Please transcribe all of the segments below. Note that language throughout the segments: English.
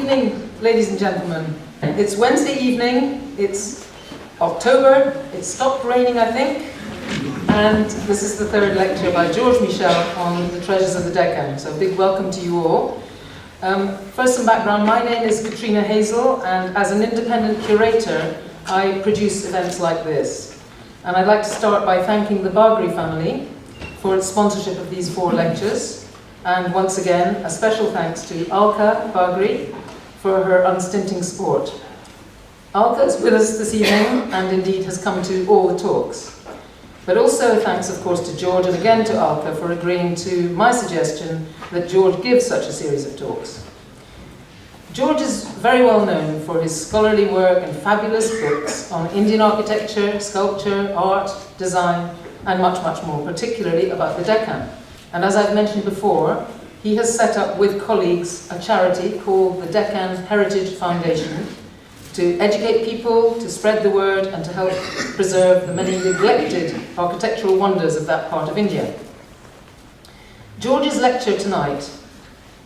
evening, ladies and gentlemen. It's Wednesday evening, it's October, it's stopped raining, I think, and this is the third lecture by George Michell on the treasures of the Deccan, so a big welcome to you all. First, some background. My name is Katrina Hazel, and as an independent curator, I produce events like this. And I'd like to start by thanking the Bagri family for its sponsorship of these 4 lectures. And once again, a special thanks to Alka Bagri for her unstinting support. Alka is with us this evening and indeed has come to all the talks. But also thanks, of course, to George and again to Alka for agreeing to my suggestion that George give such a series of talks. George is very well known for his scholarly work and fabulous books on Indian architecture, sculpture, art, design, and much, much more, particularly about the Deccan. And as I've mentioned before, he has set up with colleagues a charity called the Deccan Heritage Foundation to educate people, to spread the word, and to help preserve the many neglected architectural wonders of that part of India. George's lecture tonight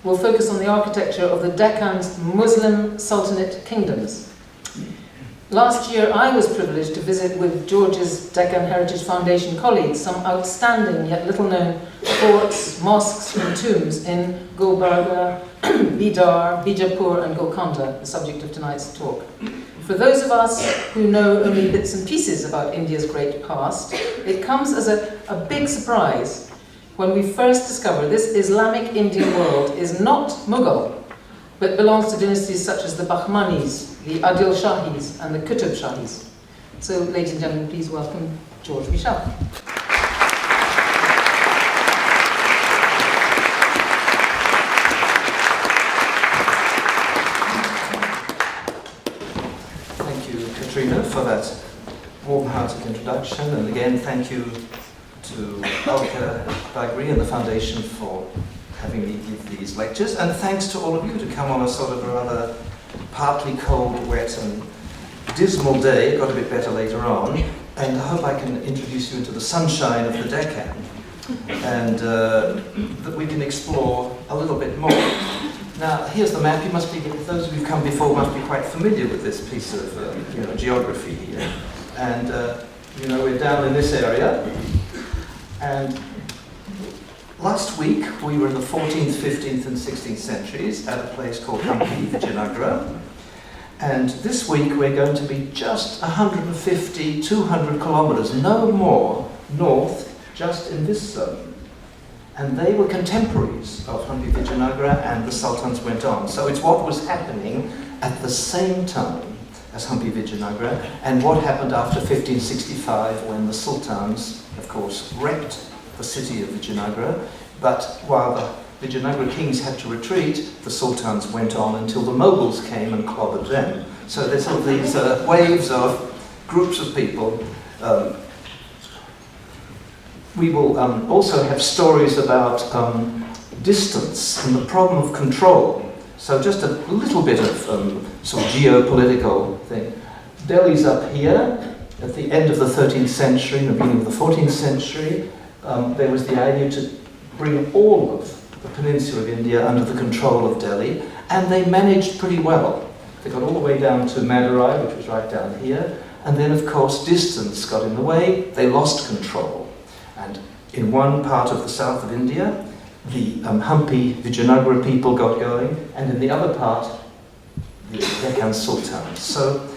will focus on the architecture of the Deccan's Muslim Sultanate kingdoms. Last year, I was privileged to visit with George's Deccan Heritage Foundation colleagues some outstanding yet little-known forts, mosques, and tombs in Gulbarga, Bidar, Bijapur, and Golconda, the subject of tonight's talk. For those of us who know only bits and pieces about India's great past, it comes as a big surprise when we first discover this Islamic Indian world is not Mughal, but belongs to dynasties such as the Bahmanis, the Adil Shahis, and the Qutb Shahis. So, ladies and gentlemen, please welcome George Michell. Thank you, Katrina, for that warm-hearted introduction, and again, thank you to Alka Bagri and the Foundation for having me give these lectures, and thanks to all of you to come on a sort of a rather partly cold, wet and dismal day. It got a bit better later on, and I hope I can introduce you into the sunshine of the Deccan, and that we can explore a little bit more. Now, here's the map. You must be, those of you who've come before must be quite familiar with this piece of geography here. And we're down in this area, and last week we were in the 14th, 15th and 16th centuries at a place called Hampi, Vijayanagara. And this week we're going to be just 150, 200 kilometers, no more, north, just in this zone. And they were contemporaries of Hampi Vijayanagara, and the sultans went on. So it's what was happening at the same time as Hampi Vijayanagara, and what happened after 1565 when the sultans, of course, wrecked the city of Vijayanagara, but while the Vijayanagara kings had to retreat, the sultans went on until the Moguls came and clobbered them. So there's all these waves of groups of people. We will also have stories about distance and the problem of control. So just a little bit of sort of geopolitical thing. Delhi's up here at the end of the 13th century and the beginning of the 14th century. There was the idea to bring all of the peninsula of India under the control of Delhi, and they managed pretty well. They got all the way down to Madurai, which was right down here, and then of course distance got in the way, they lost control. And in one part of the south of India, the Hampi Vijayanagara people got going, and in the other part, the Deccan sultans. So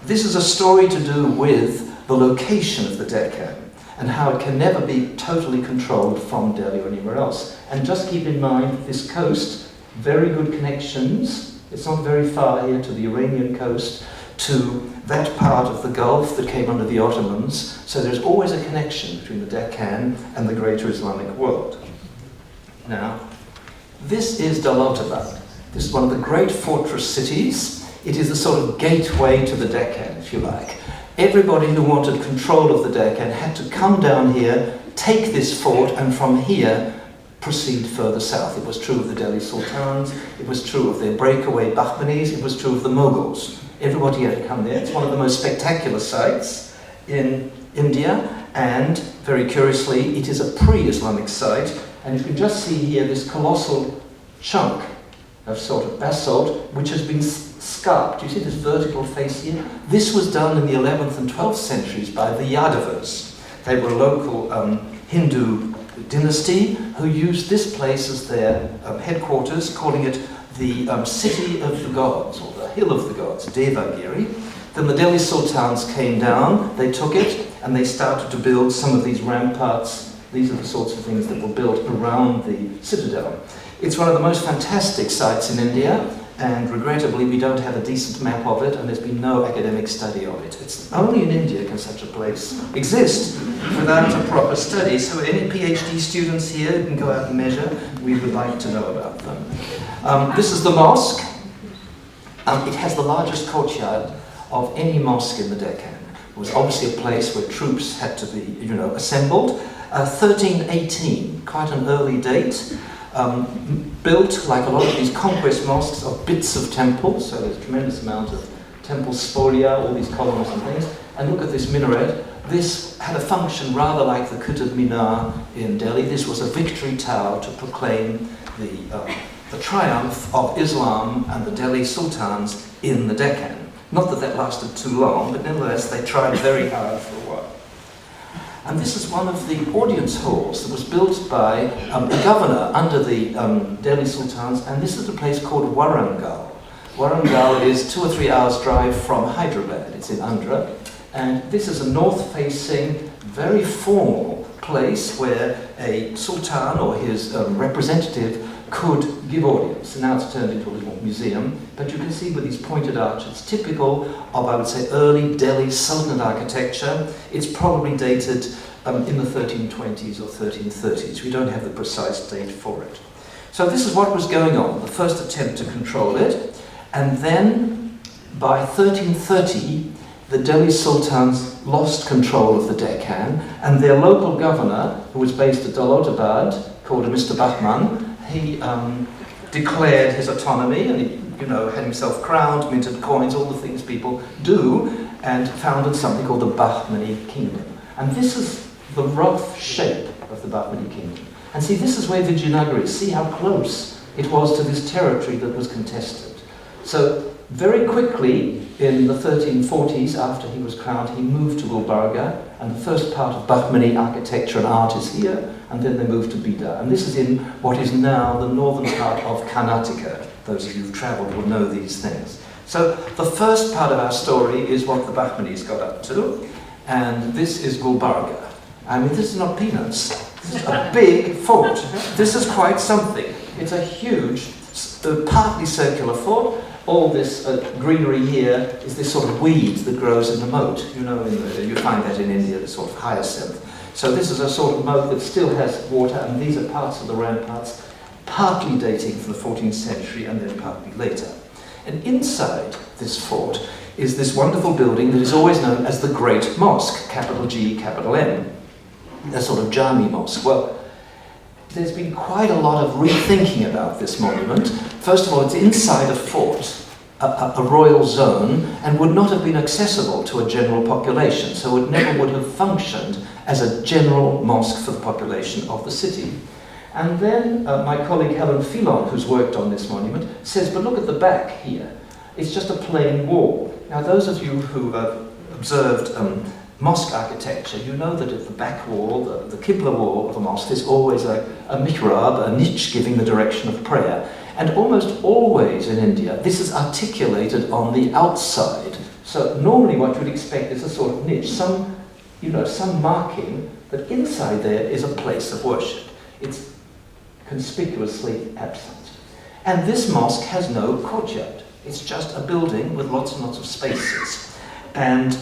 this is a story to do with the location of the Deccan, and how it can never be totally controlled from Delhi or anywhere else. And just keep in mind, this coast, very good connections. It's not very far here to the Iranian coast, to that part of the Gulf that came under the Ottomans. So there's always a connection between the Deccan and the greater Islamic world. Now, this is Dalotabad. This is one of the great fortress cities. It is the sort of gateway to the Deccan, if you like. Everybody who wanted control of the Deccan had to come down here, take this fort, and from here proceed further south. It was true of the Delhi Sultans, it was true of their breakaway Bahmanis, it was true of the Moguls. Everybody had to come there. It's one of the most spectacular sites in India, and very curiously, it is a pre-Islamic site, and you can just see here this colossal chunk of sort of basalt, which has been scarped. You see this vertical face here? This was done in the 11th and 12th centuries by the Yadavas. They were a local Hindu dynasty who used this place as their headquarters, calling it the city of the gods, or the hill of the gods, Devagiri. Then the Delhi sultans came down, they took it, and they started to build some of these ramparts. These are the sorts of things that were built around the citadel. It's one of the most fantastic sites in India, and regrettably we don't have a decent map of it, and there's been no academic study of it. It's only in India can such a place exist without a proper study. So any PhD students here who can go out and measure, we would like to know about them. This is the mosque. It has the largest courtyard of any mosque in the Deccan. It was obviously a place where troops had to be, assembled. 1318, quite an early date. Built, like a lot of these conquest mosques, of bits of temples, so there's a tremendous amount of temple spolia, all these columns and things. And look at this minaret. This had a function rather like the Qutb Minar in Delhi. This was a victory tower to proclaim the triumph of Islam and the Delhi sultans in the Deccan. Not that that lasted too long, but nevertheless they tried very hard for a while. And this is one of the audience halls that was built by a governor under the Delhi sultans, and this is a place called Warangal. Warangal is 2 or 3 hours drive from Hyderabad. It's in Andhra, and this is a north-facing, very formal place where a sultan or his representative could give audience. And now it's turned into a little museum, but you can see with these pointed arches, typical of, I would say, early Delhi Sultanate architecture. It's probably dated in the 1320s or 1330s. We don't have the precise date for it. So this is what was going on, the first attempt to control it, and then by 1330, the Delhi sultans lost control of the Deccan, and their local governor, who was based at Daulatabad, called Mr. Bahman, he declared his autonomy, and he, had himself crowned, minted coins, all the things people do, and founded something called the Bahmani kingdom. And this is the rough shape of the Bahmani kingdom. And see, this is where Vijayanagara is. See how close it was to this territory that was contested. So very quickly, in the 1340s, after he was crowned, he moved to Gulbarga, and the first part of Bahmani architecture and art is here, and then they moved to Bidar. And this is in what is now the northern part of Karnataka. Those of you who've travelled will know these things. So the first part of our story is what the Bahmanis got up to, and this is Gulbarga. I mean, this is not peanuts. This is a big fort. This is quite something. It's a huge, partly circular fort. All this greenery here is this sort of weed that grows in the moat. You find that in India, the sort of hyacinth. So this is a sort of moat that still has water, and these are parts of the ramparts, partly dating from the 14th century and then partly later. And inside this fort is this wonderful building that is always known as the Great Mosque, capital G, capital M, a sort of Jami mosque. Well, there's been quite a lot of rethinking about this monument. First of all, it's inside a fort, a royal zone, and would not have been accessible to a general population, so it never would have functioned as a general mosque for the population of the city. And then my colleague Helen Filon, who's worked on this monument, says, but look at the back here. It's just a plain wall. Now, those of you who have observed mosque architecture, you know that at the back wall, the Qibla wall of a mosque, there's always a mihrab, a niche giving the direction of prayer. And almost always in India, this is articulated on the outside. So normally what you'd expect is a sort of niche, some marking that inside there is a place of worship. It's conspicuously absent. And this mosque has no courtyard. It's just a building with lots and lots of spaces. And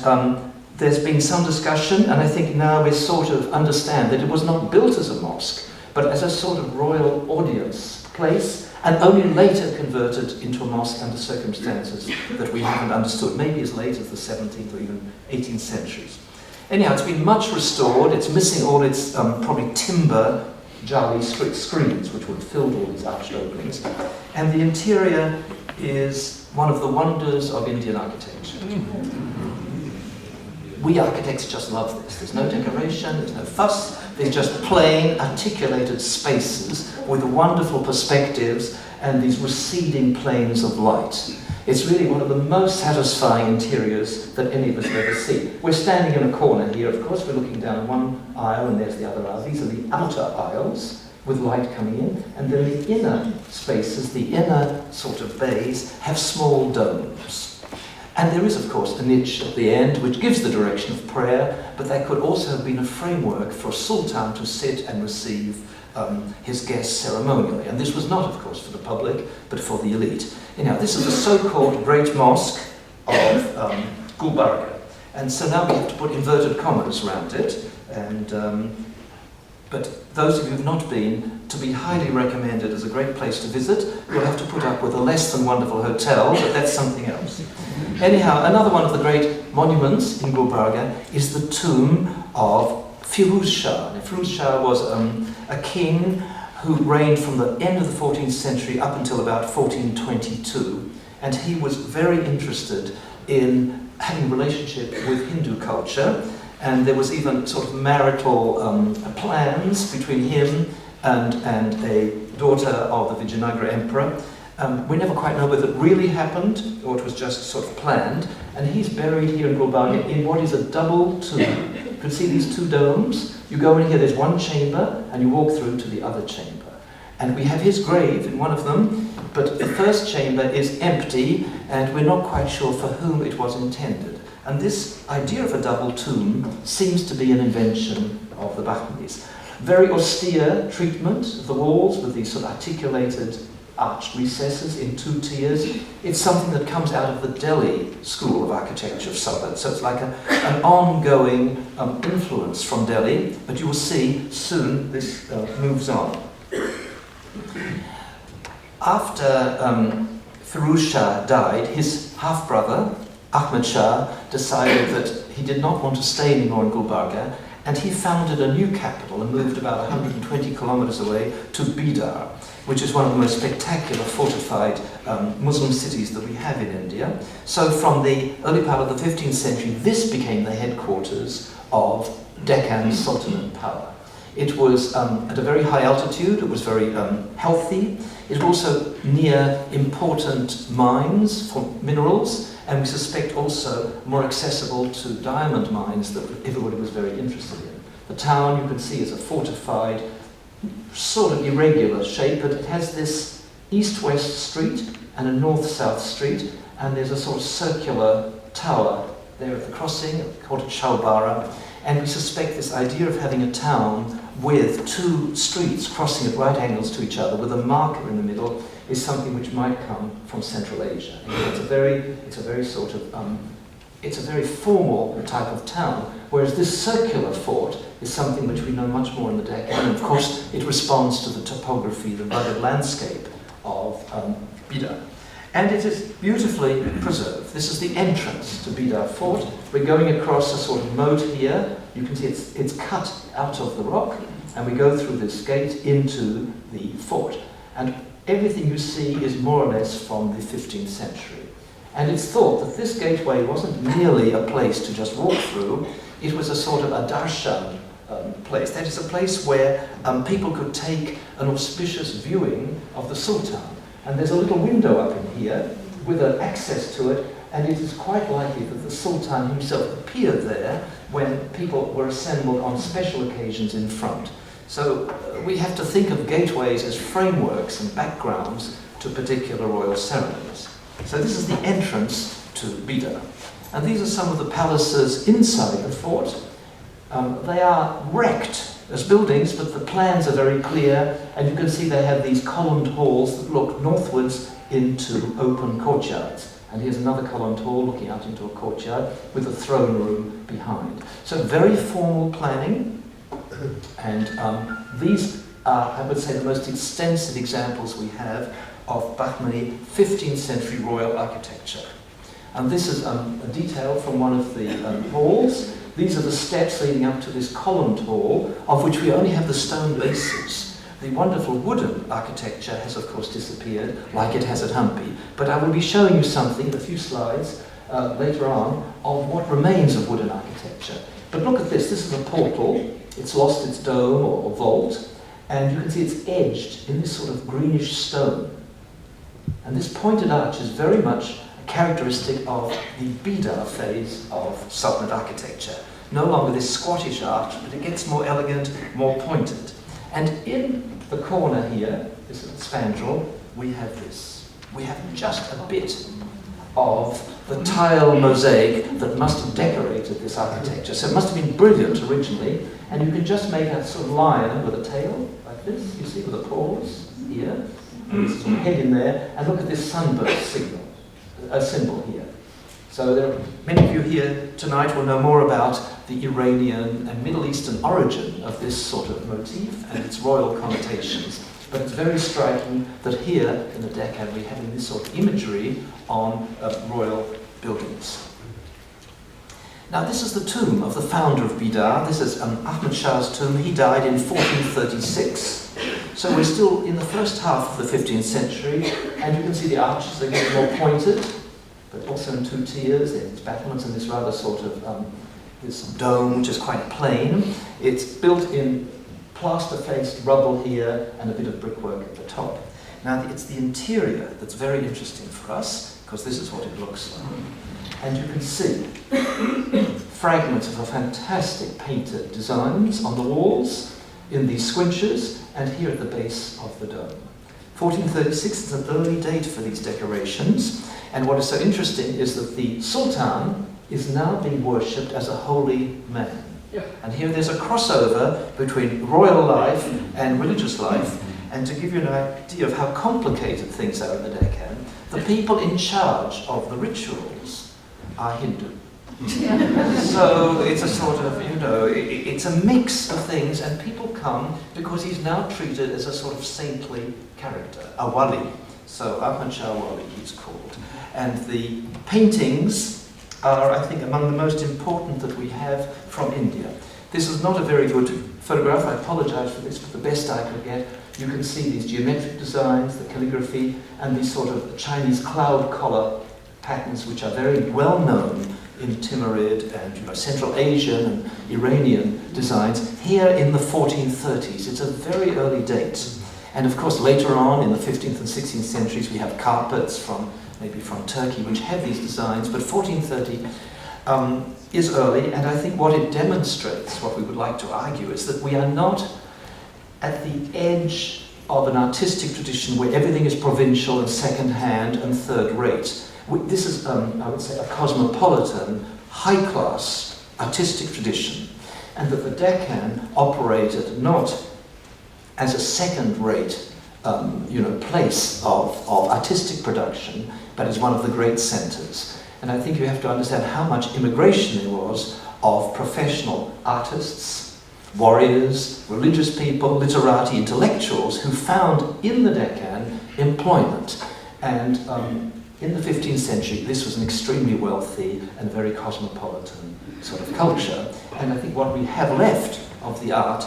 there's been some discussion, and I think now we sort of understand that it was not built as a mosque, but as a sort of royal audience place, and only later converted into a mosque under circumstances that we haven't understood, maybe as late as the 17th or even 18th centuries. Anyhow, it's been much restored. It's missing all its probably timber jali screens, which would have filled all these arched openings. And the interior is one of the wonders of Indian architecture. We architects just love this. There's no decoration, there's no fuss, there's just plain, articulated spaces with wonderful perspectives and these receding planes of light. It's really one of the most satisfying interiors that any of us have ever seen. We're standing in a corner here, of course, we're looking down one aisle and there's the other aisle. These are the outer aisles with light coming in, and then the inner spaces, the inner sort of bays, have small domes. And there is, of course, a niche at the end which gives the direction of prayer, but that could also have been a framework for a sultan to sit and receive his guests ceremonially. And this was not, of course, for the public, but for the elite. Anyhow, this is the so-called Great Mosque of Gulbarga. And so now we have to put inverted commas around it. And, but those of you who have not been, to be highly recommended as a great place to visit, you'll have to put up with a less than wonderful hotel, but that's something else. Anyhow, another one of the great monuments in Gulbarga is the tomb of Firuz Shah. Now, Firuz Shah was a king who reigned from the end of the 14th century up until about 1422, and he was very interested in having a relationship with Hindu culture, and there was even sort of marital plans between him and a daughter of the Vijayanagara emperor. We never quite know whether it really happened or it was just sort of planned, and he's buried here in Gulbarga in what is a double tomb. You can see these two domes. You go in here, there's one chamber, and you walk through to the other chamber. And we have his grave in one of them, but the first chamber is empty, and we're not quite sure for whom it was intended. And this idea of a double tomb seems to be an invention of the Bahmanis. Very austere treatment of the walls with these sort of articulated arched recesses in two tiers. It's something that comes out of the Delhi school of architecture of Southern. So it's like an ongoing influence from Delhi, but you will see soon this moves on. After Firuz Shah died, his half-brother, Ahmed Shah, decided that he did not want to stay anymore in Gulbarga, and he founded a new capital and moved about 120 kilometers away to Bidar, which is one of the most spectacular fortified Muslim cities that we have in India. So from the early part of the 15th century, this became the headquarters of Deccan Sultanate power. It was at a very high altitude, it was very healthy. It was also near important mines for minerals, and we suspect also more accessible to diamond mines that everybody was very interested in. The town, you can see, is a fortified, sort of irregular shape, but it has this east-west street and a north-south street, and there's a sort of circular tower there at the crossing, called Chowbara, and we suspect this idea of having a town with two streets crossing at right angles to each other with a marker in the middle is something which might come from Central Asia. It's a very sort of it's a very formal type of town, whereas this circular fort is something which we know much more in the Deccan, and of course it responds to the topography, the rugged landscape of Bidar. And it is beautifully preserved. This is the entrance to Bidar Fort. We're going across a sort of moat here. You can see it's cut out of the rock, and we go through this gate into the fort. And everything you see is more or less from the 15th century. And it's thought that this gateway wasn't merely a place to just walk through, it was a sort of a darshan place. That is a place where people could take an auspicious viewing of the Sultan. And there's a little window up in here with an access to it, and it is quite likely that the Sultan himself appeared there when people were assembled on special occasions in front. So we have to think of gateways as frameworks and backgrounds to particular royal ceremonies. So this is the entrance to Bidar. And these are some of the palaces inside the fort. They are wrecked as buildings, but the plans are very clear, and you can see they have these columned halls that look northwards into open courtyards. And here's another columned hall looking out into a courtyard with a throne room behind. So very formal planning, and these are, I would say, the most extensive examples we have of Bahmani 15th century royal architecture. And this is a detail from one of the halls. These are the steps leading up to this columned hall, of which we only have the stone bases. The wonderful wooden architecture has, of course, disappeared, like it has at Hampi. But I will be showing you something in a few slides later on of what remains of wooden architecture. But look at this. This is a portal. It's lost its dome or vault, and you can see it's edged in this sort of greenish stone. And this pointed arch is very much a characteristic of the Bidar phase of Sultanate architecture. No longer this squattish arch, but it gets more elegant, more pointed. And in the corner here, this spandrel, we have this. We have just a bit of the tile mosaic that must have decorated this architecture. So it must have been brilliant originally, and you can just make a sort of lion with a tail, like this, you see, with a paws here, and this sort of head in there, and look at this sunburst symbol here. So there are, many of you here tonight will know more about the Iranian and Middle Eastern origin of this sort of motif and its royal connotations. But it's very striking that here in the Deccan we're having this sort of imagery on royal buildings. Now this is the tomb of the founder of Bidar. This is Ahmad Shah's tomb. He died in 1436. So we're still in the first half of the 15th century, and you can see the arches are getting more pointed, but also in two tiers. There's battlements and this rather sort of this dome, which is quite plain. It's built in plaster-faced rubble here and a bit of brickwork at the top. Now it's the interior that's very interesting for us, because this is what it looks like. And you can see fragments of a fantastic painted designs on the walls, in these squinches, and here at the base of the dome. 1436 is an early date for these decorations, and what is so interesting is that the Sultan is now being worshipped as a holy man. Yeah. And here there's a crossover between royal life and religious life, and to give you an idea of how complicated things are in the Deccan, the people in charge of the rituals are Hindu. So it's a sort of, you know, it's a mix of things, and people come because he's now treated as a sort of saintly character, a wali. So Ahmad Shah Wali he's called. And the paintings are, I think, among the most important that we have from India. This is not a very good photograph, I apologize for this, but the best I could get. You can see these geometric designs, the calligraphy, and these sort of Chinese cloud collar patterns, which are very well known in Timurid and Central Asian and Iranian designs, here in the 1430s. It's a very early date. And of course, later on in the 15th and 16th centuries, we have carpets from maybe from Turkey, which have these designs, but 1430 is early, and I think what it demonstrates, what we would like to argue, is that we are not at the edge of an artistic tradition where everything is provincial and second-hand and third-rate. This is, I would say, a cosmopolitan, high-class artistic tradition, and that the Deccan operated not as a second-rate place of artistic production, but as one of the great centres. And I think you have to understand how much immigration there was of professional artists, warriors, religious people, literati, intellectuals, who found in the Deccan employment. And in the 15th century, this was an extremely wealthy and very cosmopolitan sort of culture. And I think what we have left of the art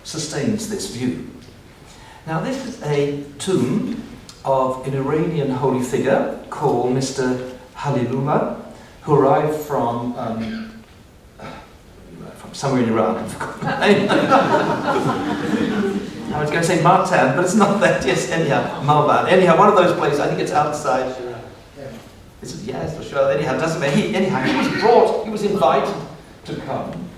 sustains this view. Now this is a tomb of an Iranian holy figure called Mr. Halilullah, who arrived from somewhere in Iran. I forgot the name. I was going to say Martan, but it's not that. Yes, anyhow, Malban. Anyhow, one of those places. I think it's outside. Yes, for sure. Anyhow, doesn't matter. He was invited to come.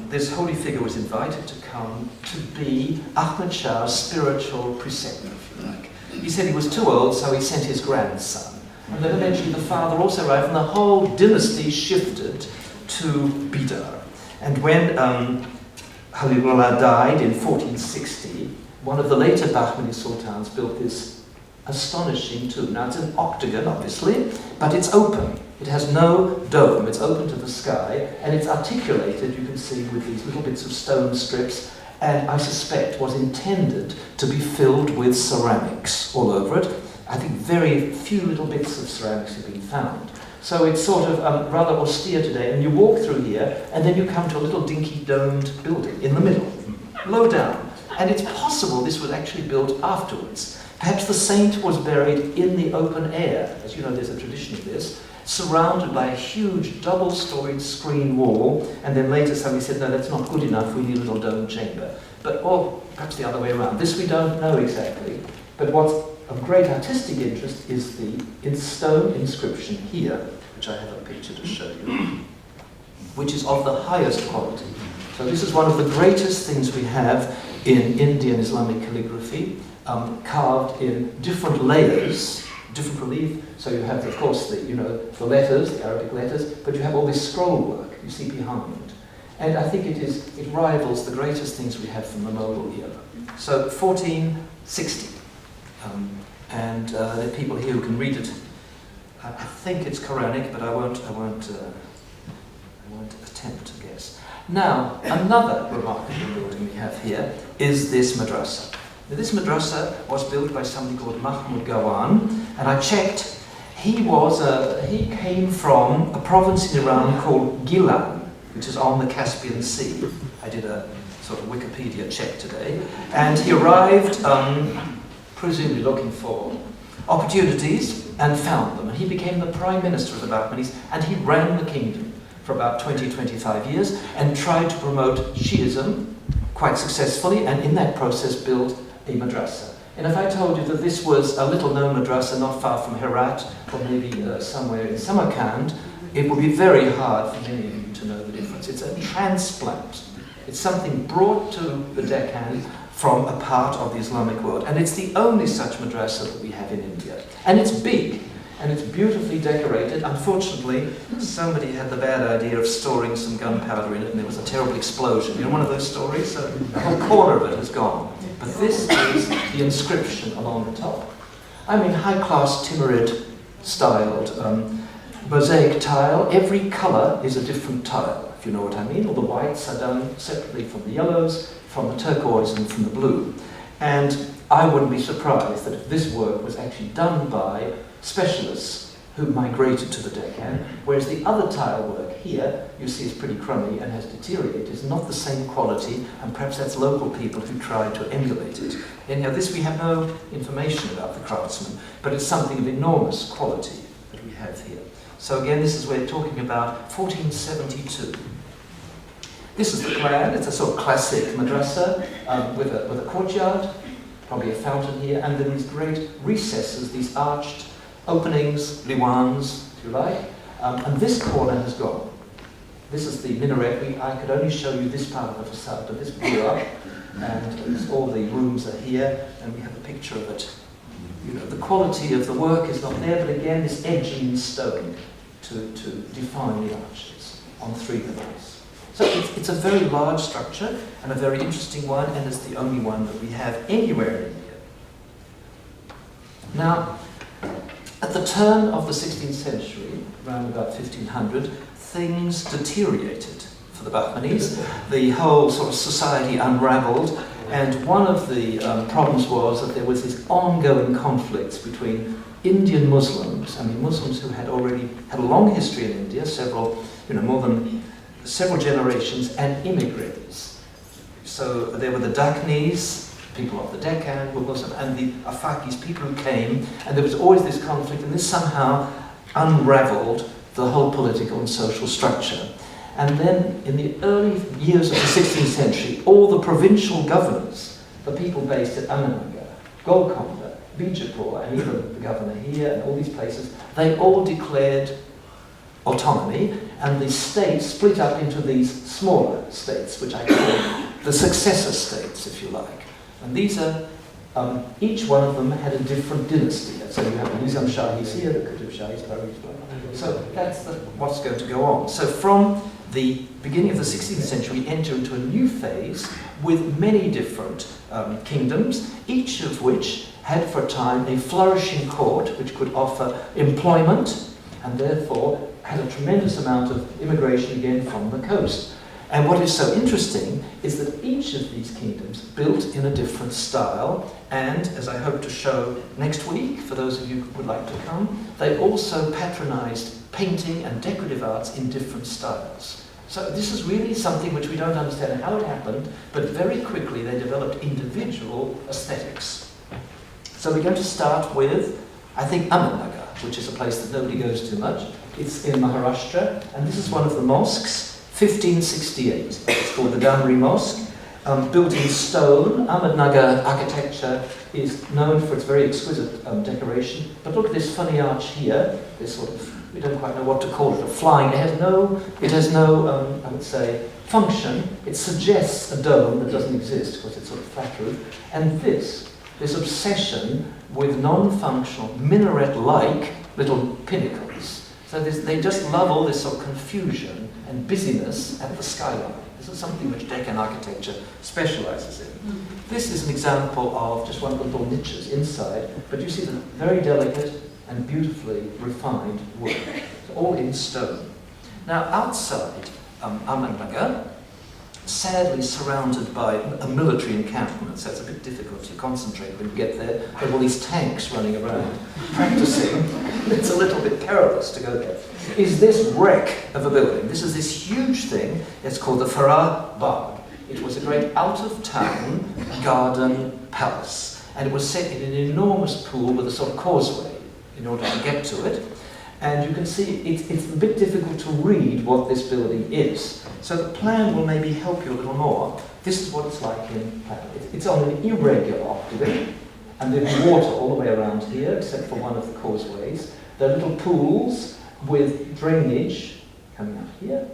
This holy figure was invited to come to be Ahmad Shah's spiritual preceptor, if you like. He said he was too old, so he sent his grandson. And then eventually the father also arrived, and the whole dynasty shifted to Bidar. And when Halilullah died in 1460, one of the later Bahmani sultans built this astonishing tomb. Now it's an octagon, obviously, but it's open. It has no dome, it's open to the sky, and it's articulated, you can see, with these little bits of stone strips, and I suspect was intended to be filled with ceramics all over it. I think very few little bits of ceramics have been found. So it's sort of rather austere today, and you walk through here, and then you come to a little dinky domed building in the middle, low down. And it's possible this was actually built afterwards. Perhaps the saint was buried in the open air. As you know, there's a tradition of this, surrounded by a huge double-storied screen wall, and then later somebody said, no, that's not good enough, we need a little domed chamber. But, or perhaps the other way around. This we don't know exactly. But what's of great artistic interest is the stone inscription here, which I have a picture to show you, which is of the highest quality. So this is one of the greatest things we have in Indian Islamic calligraphy, carved in different layers, different relief. So you have, of course, the letters, the Arabic letters, but you have all this scroll work you see behind. And I think it rivals the greatest things we have from the Mogul era. So 1460. And there are people here who can read it. I think it's Quranic, but I won't attempt to guess. Now, another remarkable building we have here is this madrasa. Now, this madrasa was built by somebody called Mahmud Gawan, and I checked. He came from a province in Iran called Gilan, which is on the Caspian Sea. I did a sort of Wikipedia check today, and he arrived, presumably looking for opportunities, and found them. And he became the prime minister of the Bahmanis, and he ran the kingdom for about 20-25 years, and tried to promote Shiism quite successfully, and in that process built a madrasa. And if I told you that this was a little-known madrasa not far from Herat, or maybe somewhere in Samarkand, it would be very hard for many of you to know the difference. It's a transplant. It's something brought to the Deccan from a part of the Islamic world. And it's the only such madrasa that we have in India. And it's big, and it's beautifully decorated. Unfortunately, somebody had the bad idea of storing some gunpowder in it, and there was a terrible explosion. You know one of those stories? So the whole corner of it has gone. But this is the inscription along the top. I mean, high-class Timurid styled mosaic tile. Every colour is a different tile, if you know what I mean. All the whites are done separately from the yellows, from the turquoise and from the blue. And I wouldn't be surprised that if this work was actually done by specialists who migrated to the Deccan, whereas the other tile work here, you see is pretty crummy and has deteriorated, is not the same quality, and perhaps that's local people who tried to emulate it. Anyhow, this we have no information about the craftsman, but it's something of enormous quality that we have here. So again, this is we're talking about 1472. This is the plan. It's a sort of classic madrasa with a courtyard, probably a fountain here, and then these great recesses, these arched openings, liwans, if you like. And this corner has gone. This is the minaret. I could only show you this part of the facade, but this blew up, and all the rooms are here, and we have a picture of it. You know, the quality of the work is not there, but again, this edging in stone to define the arches on 3 levels. So it's a very large structure and a very interesting one, and it's the only one that we have anywhere in India. Now, at the turn of the 16th century, around about 1500, things deteriorated for the Bahmanis. The whole sort of society unraveled, and one of the problems was that there was these ongoing conflicts between Indian Muslims, I mean Muslims who had already had a long history in India, more than several generations, and immigrants. So there were the Dakhnis, people of the Deccan, were Muslim, and the Afakis, people who came, and there was always this conflict, and this somehow unraveled the whole political and social structure. And then in the early years of the 16th century, all the provincial governors, the people based at Vijayanagara, Golconda, Bijapur, and even the governor here, and all these places, they all declared autonomy, and the state split up into these smaller states, which I call the successor states, if you like. And these are, each one of them had a different dynasty. So you have the Nizam Shahis here, the Qutb Shahis, Bagri. So that's what's going to go on. So from the beginning of the 16th century, we enter into a new phase with many different kingdoms, each of which had for a time a flourishing court which could offer employment, and therefore had a tremendous amount of immigration again from the coast. And what is so interesting is that each of these kingdoms built in a different style, and as I hope to show next week, for those of you who would like to come, they also patronized painting and decorative arts in different styles. So this is really something which we don't understand how it happened, but very quickly they developed individual aesthetics. So we're going to start with, I think, Ahmednagar, which is a place that nobody goes to much. It's in Maharashtra, and this is one of the mosques, 1568. It's called the Damri Mosque, built in stone. Ahmednagar architecture is known for its very exquisite decoration. But look at this funny arch here, this sort of, we don't quite know what to call it, a flying. It has no, I would say, function. It suggests a dome that doesn't exist because it's sort of flat roof. And this obsession with non-functional, minaret-like little pinnacles. So they just love all this sort of confusion and busyness at the skyline. This is something which Deccan architecture specializes in. This is an example of just one of the little niches inside, but you see the very delicate and beautifully refined work, all in stone. Now outside Ahmednagar, sadly surrounded by a military encampment, so it's a bit difficult to concentrate when you get there. There are all these tanks running around practicing. It's a little bit perilous to go there. Is this wreck of a building? This is this huge thing. It's called the Farah Bagh. It was a great out-of-town garden palace, and it was set in an enormous pool with a sort of causeway in order to get to it. And you can see it's a bit difficult to read what this building is. So the plan will maybe help you a little more. This is what it's like in plan. It's on an irregular octagon, and there's water all the way around here, except for one of the causeways. There are little pools with drainage coming out here.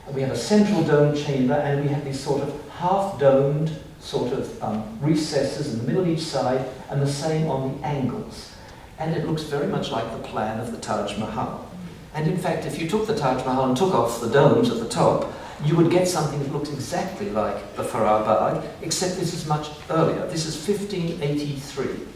And we have a central dome chamber, and we have these sort of half-domed sort of recesses in the middle of each side, and the same on the angles. And it looks very much like the plan of the Taj Mahal. And in fact, if you took the Taj Mahal and took off the domes at the top, you would get something that looks exactly like the Farah Bagh, except this is much earlier. This is 1583.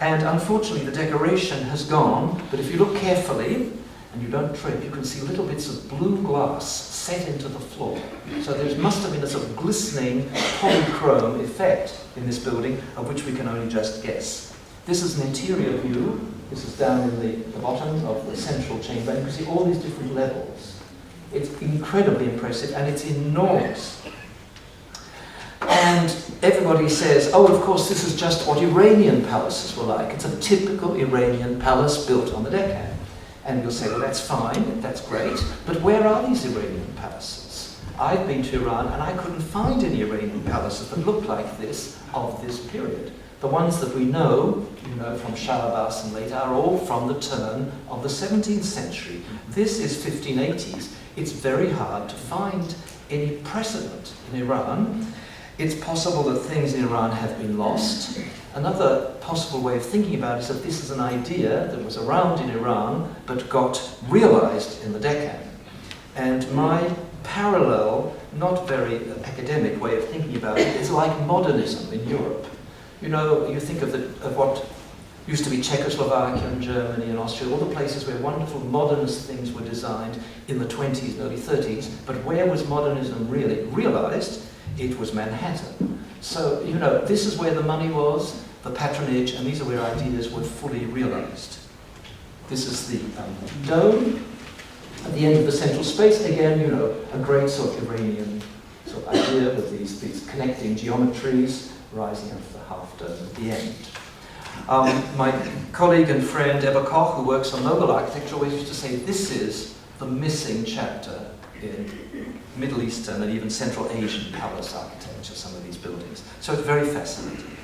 And unfortunately, the decoration has gone, but if you look carefully, and you don't trip, you can see little bits of blue glass set into the floor. So there must have been a sort of glistening polychrome effect in this building, of which we can only just guess. This is an interior view. This is down in the bottom of the central chamber. You can see all these different levels. It's incredibly impressive, and it's enormous. And everybody says, oh, of course, this is just what Iranian palaces were like. It's a typical Iranian palace built on the Deccan. And you'll say, well, that's fine, that's great, but where are these Iranian palaces? I've been to Iran, and I couldn't find any Iranian palaces that look like this of this period. The ones that we know, from Shah Abbas and later, are all from the turn of the 17th century. This is 1580s. It's very hard to find any precedent in Iran. It's possible that things in Iran have been lost. Another possible way of thinking about it is that this is an idea that was around in Iran but got realized in the Deccan. And my parallel, not very academic way of thinking about it is like modernism in Europe. You think of what used to be Czechoslovakia and Germany and Austria, all the places where wonderful modernist things were designed in the 20s and early 30s, but where was modernism really realized? It was Manhattan. So, this is where the money was, the patronage, and these are where ideas were fully realized. This is the dome at the end of the central space. Again, a great sort of Iranian sort of idea with these connecting geometries rising up to the half dome at the end. My colleague and friend Ebba Koch, who works on Mogul architecture, always used to say this is the missing chapter in Middle Eastern and even Central Asian palace architecture, some of these buildings. So it's very fascinating.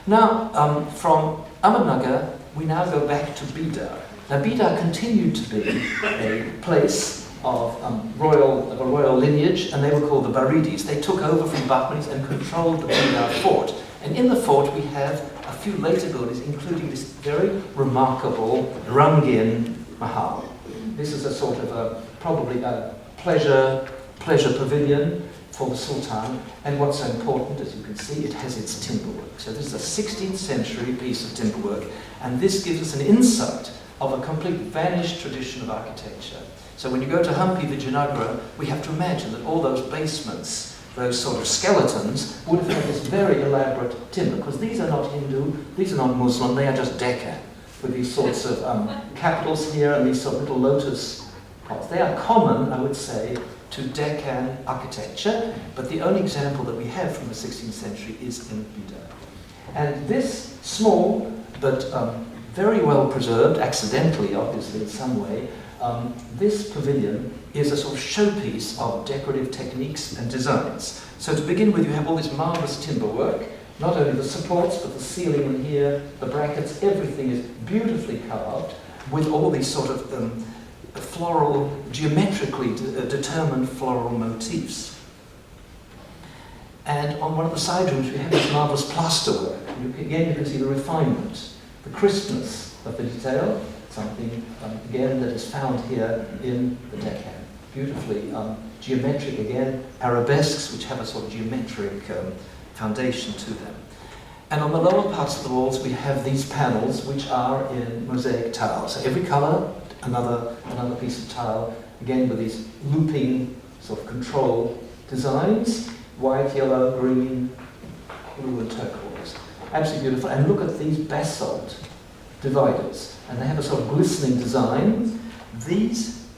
Now, from Ahmednagar, we now go back to Bidar. Now, Bidar continued to be a place of a royal lineage, and they were called the Baridis. They took over from Bahmanis and controlled the Bidar fort. And in the fort, we have a few later buildings, including this very remarkable Rangin Mahal. This is a sort of probably a pleasure pavilion for the Sultan, and what's so important, as you can see, it has its timberwork. So this is a 16th century piece of timberwork, and this gives us an insight of a complete vanished tradition of architecture. So when you go to Hampi, Vijayanagara, we have to imagine that all those basements, those sort of skeletons, would have had this very elaborate timber, because these are not Hindu, these are not Muslim, they are just Deccan, with these sorts of capitals here and these sort of little lotus pots. They are common, I would say, to Deccan architecture, but the only example that we have from the 16th century is in Bidar. And this small, but very well preserved, accidentally obviously in some way, this pavilion is a sort of showpiece of decorative techniques and designs. So to begin with, you have all this marvellous timber work, not only the supports, but the ceiling in here, the brackets, everything is beautifully carved with all these sort of floral, geometrically determined floral motifs. And on one of the side rooms, we have this marvellous plasterwork. Again, you can see the refinement, the crispness of the detail, something, again, that is found here in the Deccan. Beautifully geometric, again, arabesques, which have a sort of geometric foundation to them. And on the lower parts of the walls, we have these panels, which are in mosaic tile. So every colour, another piece of tile, again with these looping sort of control designs, white, yellow, green, blue and turquoise. Absolutely beautiful. And look at these basalt dividers. And they have a sort of glistening design. These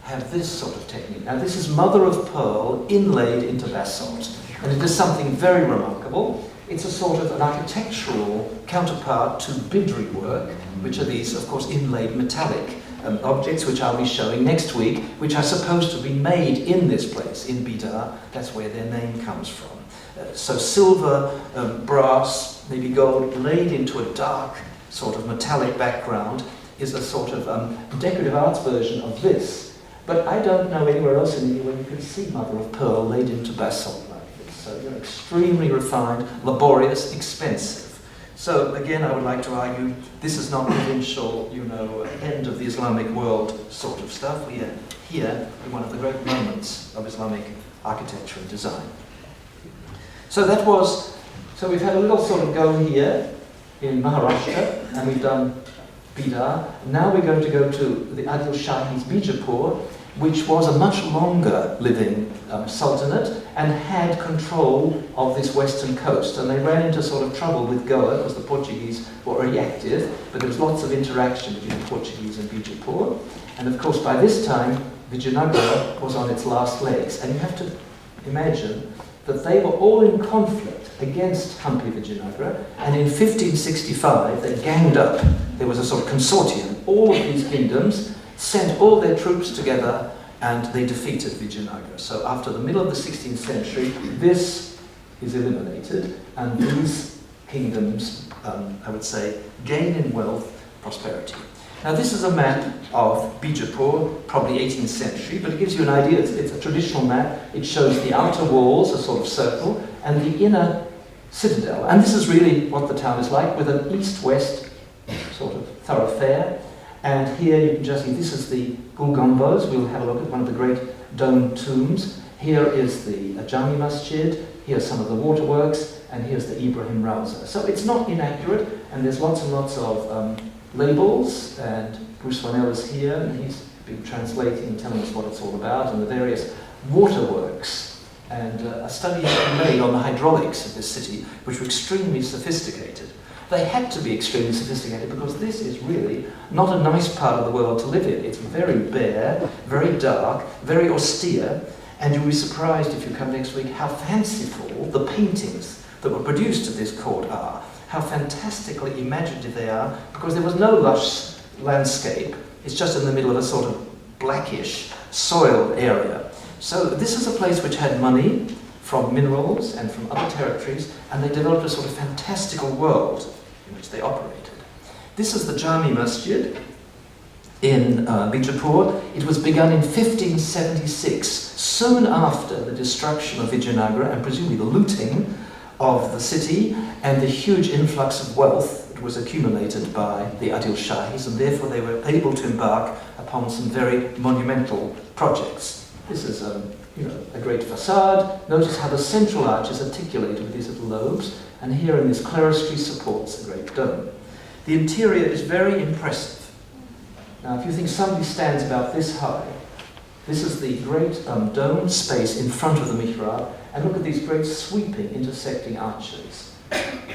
have this sort of technique. Now this is mother of pearl inlaid into basalt. And it is something very remarkable. It's a sort of an architectural counterpart to Bidri work, which are these, of course, inlaid metallic objects, which I'll be showing next week, which are supposed to be made in this place, in Bidar. That's where their name comes from. So silver, brass, maybe gold, laid into a dark sort of metallic background is a sort of decorative arts version of this. But I don't know anywhere else in India where you can see mother of pearl laid into basalt like this. So you're extremely refined, laborious, expensive. So again, I would like to argue this is not provincial, end of the Islamic world sort of stuff. We are here in one of the great moments of Islamic architecture and design. So we've had a little sort of go here in Maharashtra, and we've done Bidar. Now we're going to go to the Adil Shahis Bijapur, which was a much longer living sultanate and had control of this western coast. And they ran into sort of trouble with Goa because the Portuguese were very active, but there was lots of interaction between the Portuguese and Bijapur. And of course, by this time, Vijayanagara was on its last legs. And you have to imagine that they were all in conflict against Hampi Vijayanagara, and in 1565 they ganged up. There was a sort of consortium. All of these kingdoms sent all their troops together and they defeated Vijayanagara. So after the middle of the 16th century, this is eliminated, and these kingdoms, I would say, gain in wealth, prosperity. Now this is a map of Bijapur, probably 18th century, but it gives you an idea. It's a traditional map. It shows the outer walls, a sort of circle, and the inner citadel. And this is really what the town is like, with an east-west sort of thoroughfare. And here you can just see, this is the Gumbaz. We'll have a look at one of the great domed tombs. Here is the Jami Masjid, here's some of the waterworks, and here's the Ibrahim Rauza. So it's not inaccurate, and there's lots and lots of labels, and Bruce Vanell is here, and he's been translating and telling us what it's all about, and the various waterworks. And a study has been made on the hydraulics of this city, which were extremely sophisticated. They had to be extremely sophisticated because this is really not a nice part of the world to live in. It's very bare, very dark, very austere, and you'll be surprised if you come next week how fanciful the paintings that were produced at this court are, how fantastically imaginative they are, because there was no lush landscape. It's just in the middle of a sort of blackish, soiled area. So this is a place which had money from minerals and from other territories, and they developed a sort of fantastical world in which they operated. This is the Jami Masjid in Bijapur. It was begun in 1576, soon after the destruction of Vijayanagara and presumably the looting of the city and the huge influx of wealth that was accumulated by the Adil Shahis, and therefore they were able to embark upon some very monumental projects. This is a great facade. Notice how the central arch is articulated with these little lobes, and here in this clerestory supports the great dome. The interior is very impressive. Now, if you think somebody stands about this high, this is the great domed space in front of the mihrab, and look at these great sweeping, intersecting arches.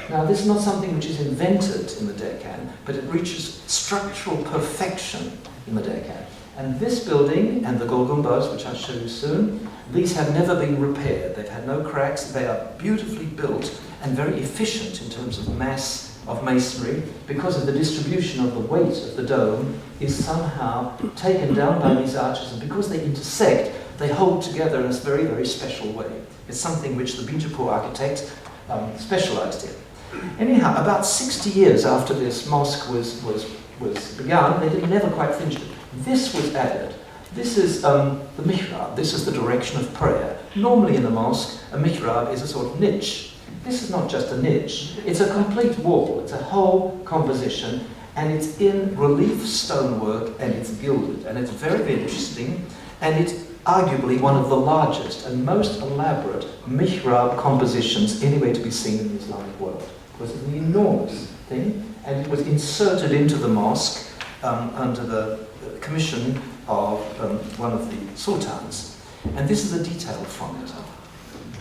Now, this is not something which is invented in the Deccan, but it reaches structural perfection in the Deccan. And this building and the Golcondas, which I'll show you soon, these have never been repaired. They've had no cracks. They are beautifully built and very efficient in terms of mass of masonry, because of the distribution of the weight of the dome, is somehow taken down by these arches, and because they intersect, they hold together in a very, very special way. It's something which the Bijapur architect specialized in. Anyhow, about 60 years after this mosque was begun, they never quite finished it. This was added. This is the mihrab. This is the direction of prayer. Normally in a mosque, a mihrab is a sort of niche. This is not just a niche. It's a complete wall. It's a whole composition, and it's in relief stonework, and it's gilded, and it's very, very interesting, and it's arguably one of the largest and most elaborate mihrab compositions anywhere to be seen in the Islamic world. It was an enormous thing, and it was inserted into the mosque under the commission of one of the sultans. And this is a detail from it.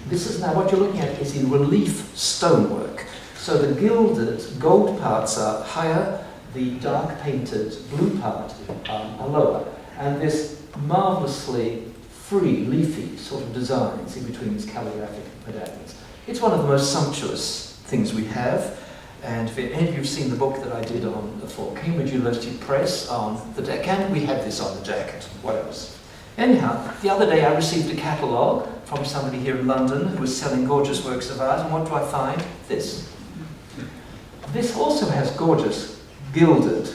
This is now, what you're looking at is in relief stonework. So the gilded gold parts are higher, the dark painted blue part are lower. And this marvelously free, leafy sort of designs in between these calligraphic medallions. It's one of the most sumptuous things we have. And if any of you have seen the book that I did for Cambridge University Press on the Deccan, we had this on the jacket. What else? Anyhow, the other day I received a catalogue from somebody here in London who was selling gorgeous works of art, and what do I find? This. This also has gorgeous gilded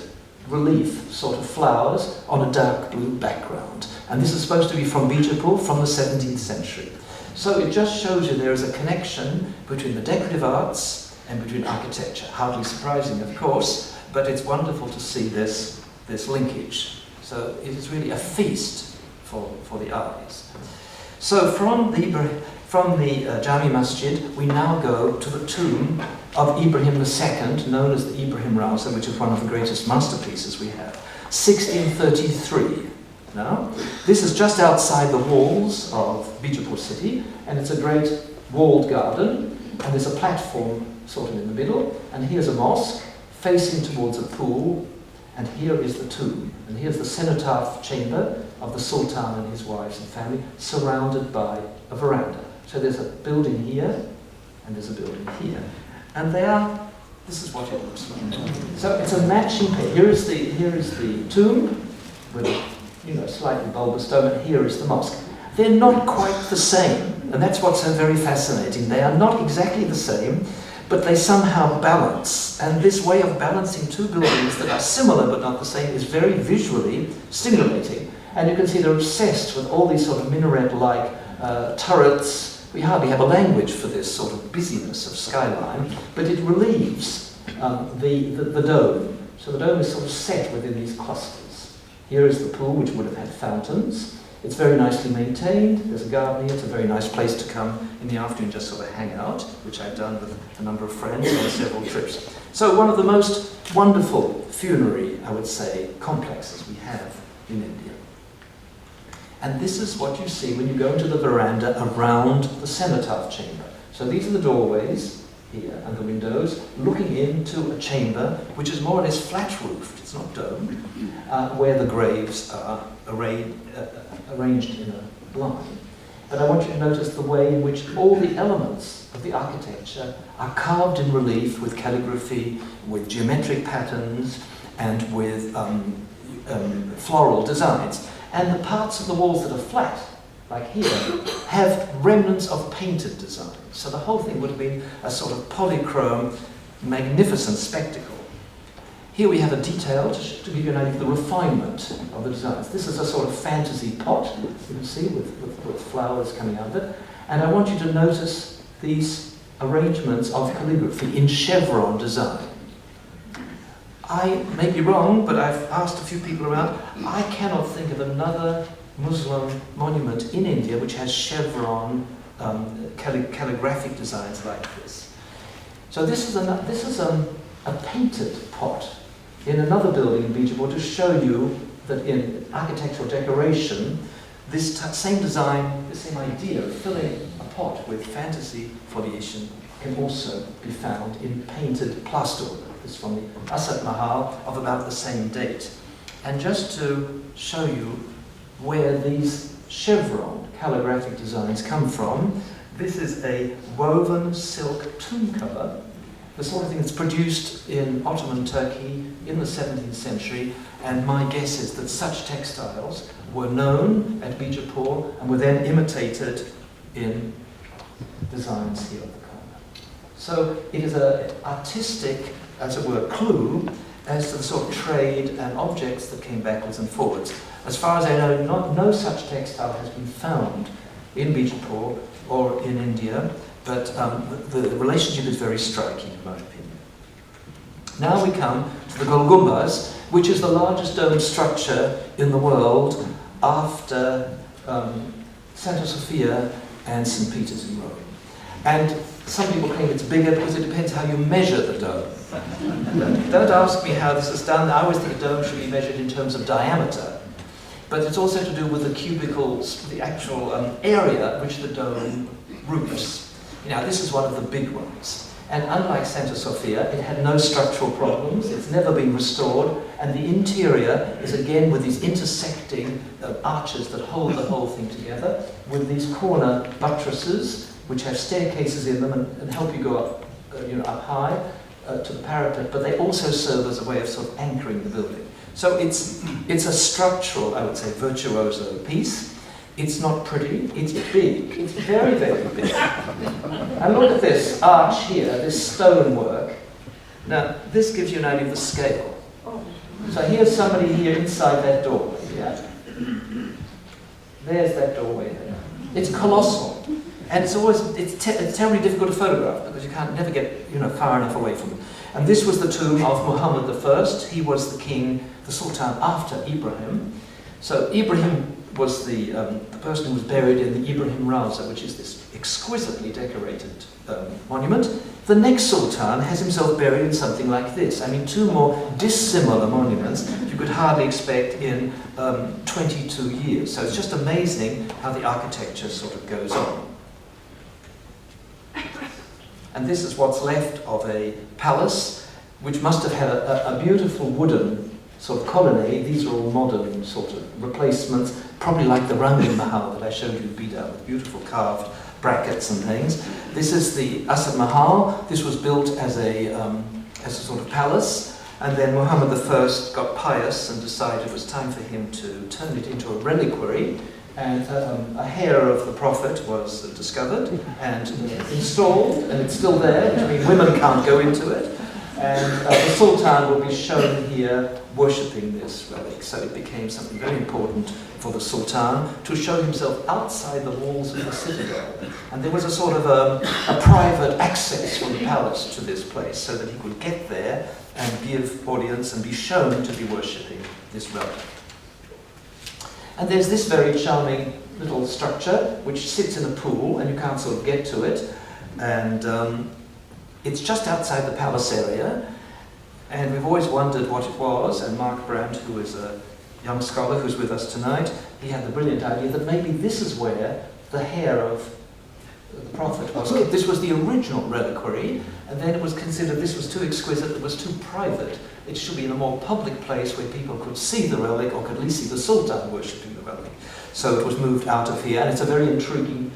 relief sort of flowers on a dark blue background. And this is supposed to be from Bijapur from the 17th century. So it just shows you there is a connection between the decorative arts and between architecture. Hardly surprising, of course, but it's wonderful to see this linkage. So it is really a feast for the eyes. So from the Jami Masjid, we now go to the tomb of Ibrahim II, known as the Ibrahim Rauza, which is one of the greatest masterpieces we have. 1633. Now, this is just outside the walls of Bijapur city, and it's a great walled garden, and there's a platform sort of in the middle, and here's a mosque facing towards a pool, and here is the tomb, and here's the cenotaph chamber of the Sultan and his wives and family, surrounded by a veranda. So there's a building here, and there's a building here. And this is what it looks like. So it's a matching pair. Here is the tomb, with a slightly bulbous dome, and here is the mosque. They're not quite the same, and that's what's so very fascinating. They are not exactly the same, but they somehow balance. And this way of balancing two buildings that are similar but not the same is very visually stimulating. And you can see they're obsessed with all these sort of minaret-like turrets. We hardly have a language for this sort of busyness of skyline, but it relieves the dome. So the dome is sort of set within these clusters. Here is the pool, which would have had fountains. It's very nicely maintained. There's a garden here. It's a very nice place to come in the afternoon, just sort of hang out, which I've done with a number of friends on several trips. So one of the most wonderful funerary, I would say, complexes we have in India. And this is what you see when you go into the veranda around the cenotaph chamber. So these are the doorways here and the windows looking into a chamber which is more or less flat-roofed, it's not domed, where the graves are arranged in a line. But I want you to notice the way in which all the elements of the architecture are carved in relief with calligraphy, with geometric patterns, and with floral designs. And the parts of the walls that are flat, like here, have remnants of painted design. So the whole thing would have been a sort of polychrome, magnificent spectacle. Here we have a detail to give you an idea of the refinement of the designs. This is a sort of fantasy pot, you can see, with flowers coming out of it. And I want you to notice these arrangements of calligraphy in chevron design. I may be wrong, but I've asked a few people around. I cannot think of another Muslim monument in India which has chevron calligraphic designs like this. So this is a painted pot in another building in Bijapur to show you that in architectural decoration, this same design, the same idea of filling a pot with fantasy foliation can also be found in painted plasterwork. This is from the Asad Mahal of about the same date. And just to show you where these chevron calligraphic designs come from, this is a woven silk tomb cover, the sort of thing that's produced in Ottoman Turkey in the 17th century, and my guess is that such textiles were known at Bijapur and were then imitated in designs here at the corner. So it is an artistic, as it were, clue as to the sort of trade and objects that came backwards and forwards. As far as I know, no such textile has been found in Bijapur or in India, but the relationship is very striking in my opinion. Now we come to the Gumbaz, which is the largest domed structure in the world after Santa Sofia and St. Peter's in Rome. And some people claim it's bigger because it depends how you measure the dome. Don't ask me how this is done. I always think a dome should be measured in terms of diameter. But it's also to do with the cubicles, the actual area which the dome roofs. Now, this is one of the big ones. And unlike Santa Sofia, it had no structural problems. It's never been restored. And the interior is again with these intersecting arches that hold the whole thing together, with these corner buttresses, which have staircases in them and help you go up, up high to the parapet. But they also serve as a way of sort of anchoring the building. So it's a structural, I would say, virtuoso piece. It's not pretty, it's big, it's very, very big. And look at this arch here, this stonework. Now, this gives you an idea of the scale. So here's somebody here inside that doorway, yeah? There's that doorway there. It's colossal. And it's terribly difficult to photograph because you can't never get, far enough away from it. And this was the tomb of Muhammad I. He was the king, the Sultan after Ibrahim. So Ibrahim was the person who was buried in the Ibrahim Rauza, which is this exquisitely decorated monument. The next Sultan has himself buried in something like this. I mean, two more dissimilar monuments you could hardly expect in 22 years. So it's just amazing how the architecture sort of goes on. And this is what's left of a palace, which must have had a beautiful wooden sort of colonnade. These are all modern sort of replacements, probably like the Rangin Mahal that I showed you in Bidar, with beautiful carved brackets and things. This is the Mahal. This was built as a sort of palace, and then Muhammad I got pious and decided it was time for him to turn it into a reliquary. And a hair of the Prophet was discovered and installed, and it's still there, which means women can't go into it. And the Sultan will be shown here worshipping this relic. So it became something very important for the Sultan to show himself outside the walls of the citadel. And there was a sort of a private access from the palace to this place so that he could get there and give audience and be shown to be worshipping this relic. And there's this very charming little structure which sits in a pool and you can't sort of get to it. And it's just outside the palace area. And we've always wondered what it was. And Mark Brandt, who is a young scholar who's with us tonight, he had the brilliant idea that maybe this is where the hair of the Prophet was. This was the original reliquary. And then it was considered this was too exquisite, it was too private. It should be in a more public place where people could see the relic or could at least see the Sultan worshipping the relic. So it was moved out of here, and it's a very intriguing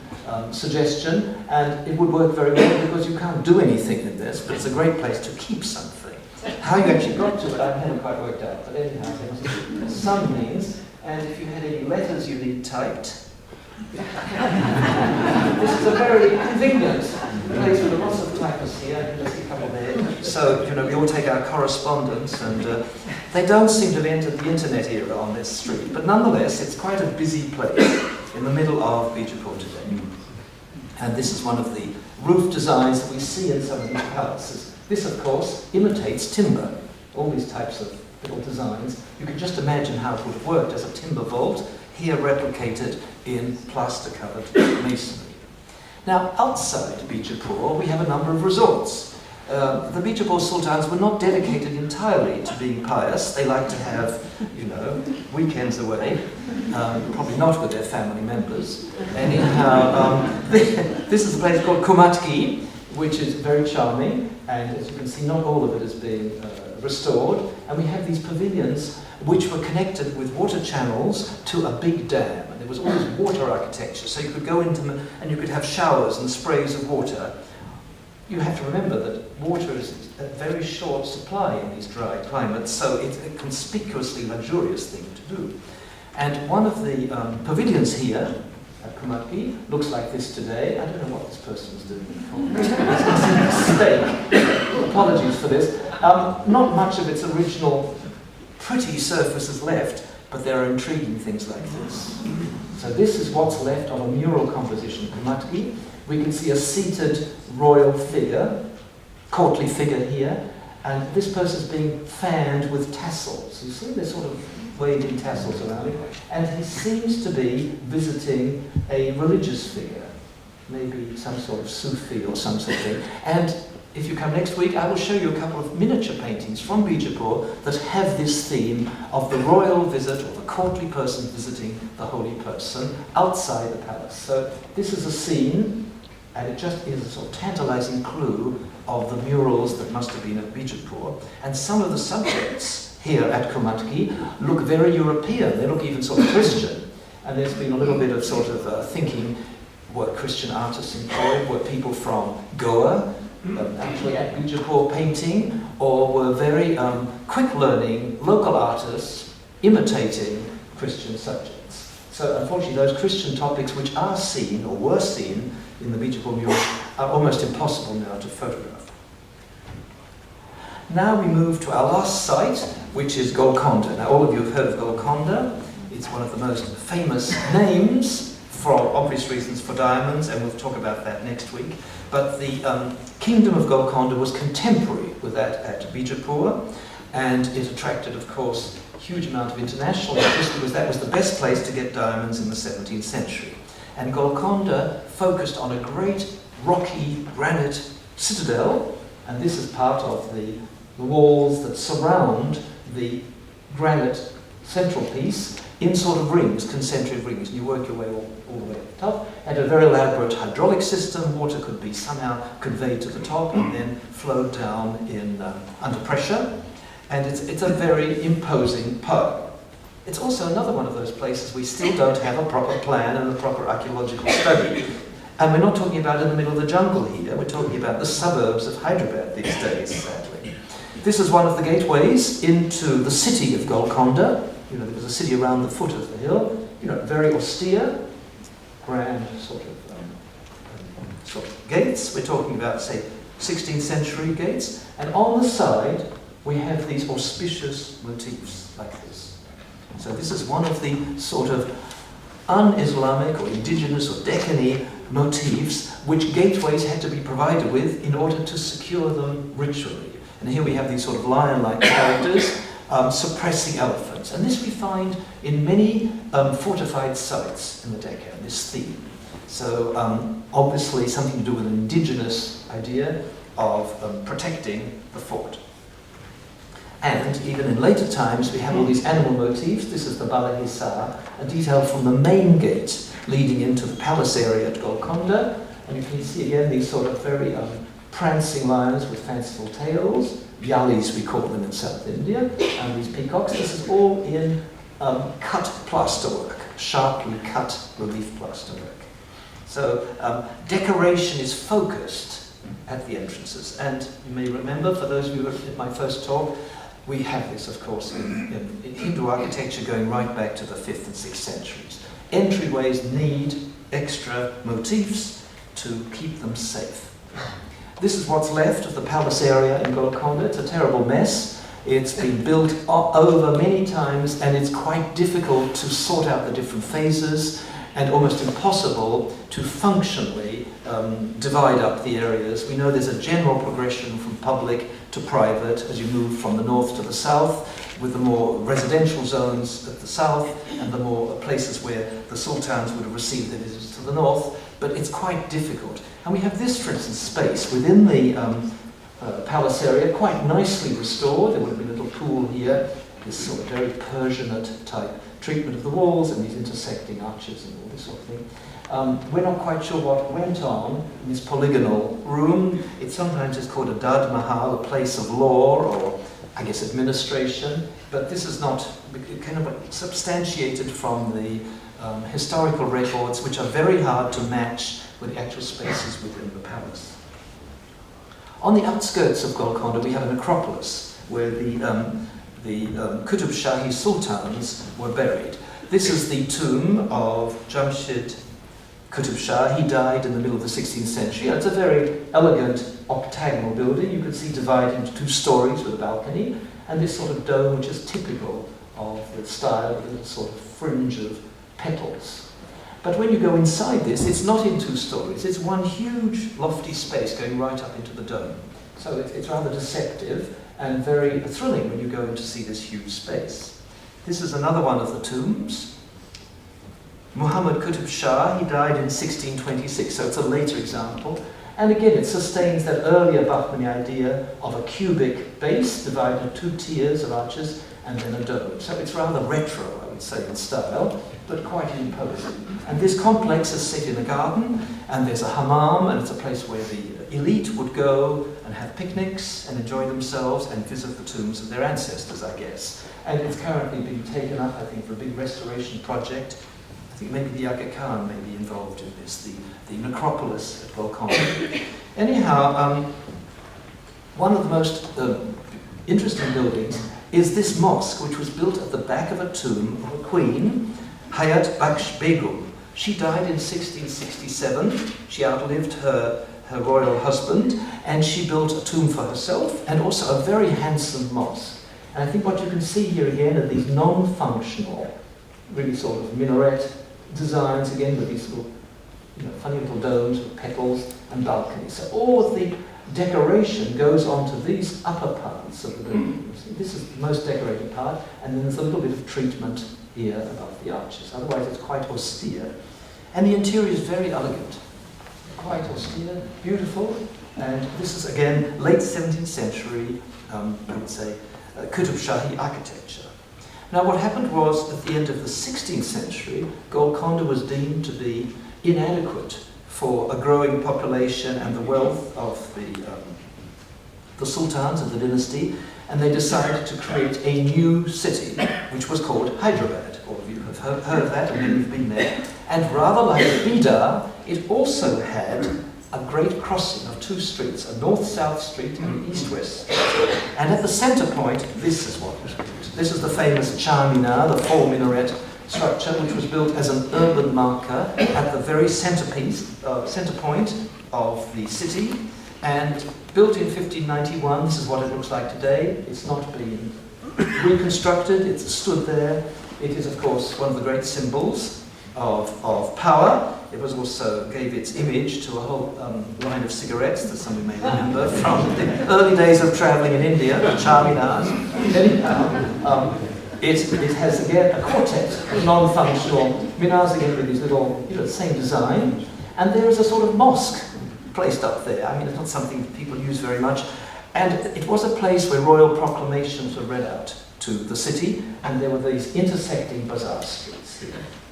suggestion, and it would work very well because you can't do anything in this, but it's a great place to keep something. How you actually got to it, I haven't quite worked out, but anyhow, there's some means, and if you had any letters you need typed, this is a very convenient place with lots of typists here. You can see a couple there. So, we all take our correspondence, and they don't seem to have entered the internet era on this street, but nonetheless, it's quite a busy place in the middle of Bijapur today. And this is one of the roof designs that we see in some of these palaces. This, of course, imitates timber. All these types of little designs. You can just imagine how it would have worked as a timber vault, here replicated in plaster-covered masonry. Now, outside Bijapur, we have a number of resorts. The Bijapur Sultans were not dedicated entirely to being pious. They liked to have, weekends away, probably not with their family members. Anyhow, this is a place called Kumatki, which is very charming, and as you can see, not all of it is being restored. And we have these pavilions which were connected with water channels to a big dam. And there was all this water architecture, so you could go into them and you could have showers and sprays of water you have to remember that water is a very short supply in these dry climates, so it's a conspicuously luxurious thing to do. And one of the pavilions here at Kumatki looks like this today. I don't know what this person is doing. It's a mistake. Apologies for this. Not much of its original pretty surface is left, but there are intriguing things like this. So this is what's left of a mural composition, Kumatki. We can see a seated royal figure, courtly figure here, and this person's being fanned with tassels. You see, they're sort of waving tassels around it, and he seems to be visiting a religious figure, maybe some sort of Sufi or some sort of thing. And if you come next week, I will show you a couple of miniature paintings from Bijapur that have this theme of the royal visit or the courtly person visiting the holy person outside the palace. So this is a scene, and it just is a sort of tantalizing clue of the murals that must have been at Bijapur. And some of the subjects here at Kumatki look very European, they look even sort of Christian. And there's been a little bit of sort of thinking, were Christian artists employed, were people from Goa, actually at Bijapur painting, or were very quick learning local artists imitating Christian subjects. So unfortunately those Christian topics which are seen or were seen in the Bijapur murals are almost impossible now to photograph. Now we move to our last site, which is Golconda. Now all of you have heard of Golconda. It's one of the most famous names, for obvious reasons, for diamonds, and we'll talk about that next week. But the kingdom of Golconda was contemporary with that at Bijapur, and it attracted, of course, a huge amount of international interest because that was the best place to get diamonds in the 17th century. And Golconda focused on a great rocky granite citadel, and this is part of the walls that surround the granite central piece in sort of rings, concentric rings, and you work your way all the way to the top. Had a very elaborate hydraulic system. Water could be somehow conveyed to the top and then flowed down in under pressure. And it's a very imposing pearl. It's also another one of those places we still don't have a proper plan and a proper archaeological study. And we're not talking about in the middle of the jungle here, we're talking about the suburbs of Hyderabad these days, sadly. This is one of the gateways into the city of Golconda. You know, there was a city around the foot of the hill, you know, very austere, grand sort of gates. We're talking about, say, 16th century gates. And on the side, we have these auspicious motifs like this. So this is one of the sort of un-Islamic or indigenous or Deccan motifs which gateways had to be provided with in order to secure them ritually. And here we have these sort of lion-like characters suppressing elephants. And this we find in many fortified sites in the Deccan, this theme. So obviously something to do with an indigenous idea of protecting the fort. And even in later times we have all these animal motifs. This is the Balahisar, a detail from the main gate leading into the palace area at Golconda. And you can see again these sort of very prancing lions with fanciful tails, yalis we call them in South India, and these peacocks. This is all in cut plasterwork, sharply cut relief plasterwork. So decoration is focused at the entrances. And you may remember, for those of you who were at my first talk, we have this, of course, in Hindu architecture going right back to the 5th and 6th centuries. Entryways need extra motifs to keep them safe. This is what's left of the palace area in Golconda. It's a terrible mess. It's been built over many times, and it's quite difficult to sort out the different phases and almost impossible to functionally divide up the areas. We know there's a general progression from public to private as you move from the north to the south, with the more residential zones at the south and the more places where the sultans would have received their visitors to the north, but it's quite difficult. And we have this, for instance, space within the palace area, quite nicely restored. There would have been a little pool here, this sort of very Persianate type treatment of the walls and these intersecting arches and all this sort of thing. We're not quite sure what went on in this polygonal room. It sometimes is called a Dad Mahal, a place of law or, I guess, administration, but this is not kind of substantiated from the historical records, which are very hard to match with the actual spaces within the palace. On the outskirts of Golconda, we have a necropolis where the Qutb Shahis sultans were buried. This is the tomb of Jamshid Qutb Shah. He died in the middle of the 16th century. It's a very elegant octagonal building. You can see divided into 2 stories with a balcony, and this sort of dome, which is typical of the style, with a little sort of fringe of petals. But when you go inside this, it's not in 2 stories. It's one huge lofty space going right up into the dome. So it's rather deceptive and very thrilling when you go in to see this huge space. This is another one of the tombs. Muhammad Qutb Shah, he died in 1626, so it's a later example. And again, it sustains that earlier Bahmani idea of a cubic base divided into 2 tiers of arches and then a dome. So it's rather retro, I would say, in style, but quite imposing. And this complex is set in a garden, and there's a hammam, and it's a place where the elite would go and have picnics and enjoy themselves and visit the tombs of their ancestors, I guess. And it's currently being taken up, I think, for a big restoration project. I think maybe the Aga Khan may be involved in this, the necropolis at Golconda. Anyhow, one of the most interesting buildings is this mosque, which was built at the back of a tomb of a queen, Hayat Baksh Begum. She died in 1667. She outlived her royal husband, and she built a tomb for herself and also a very handsome mosque. And I think what you can see here again are these non-functional, really sort of minaret designs, again with these little, funny little domes with petals and balconies. So all of the decoration goes onto these upper parts of the building. This is the most decorated part, and then there's a little bit of treatment here above the arches. Otherwise it's quite austere. And the interior is very elegant. Quite austere, beautiful, and this is again late 17th century, I would say, Qutb Shahi architecture. Now what happened was, at the end of the 16th century, Golconda was deemed to be inadequate for a growing population and the wealth of the sultans of the dynasty, and they decided to create a new city, which was called Hyderabad. All of you have heard of that, and many have been there. And rather like Bidar, it also had a great crossing of 2 streets, a north-south street and an east-west street. And at the center point, this is what was built. This is the famous Charminar, the 4-minaret structure, which was built as an urban marker at the very center point of the city, and built in 1591. This is what it looks like today. It's not been reconstructed, it's stood there. It is, of course, one of the great symbols of power. It was also gave its image to a whole line of cigarettes that some of you may remember from the early days of traveling in India, the Charminars. Anyhow, it has again a quartet of non-functional minars, again with these little, the same design. And there is a sort of mosque placed up there. I mean, it's not something that people use very much. And it was a place where royal proclamations were read out to the city, and there were these intersecting bazaar streets.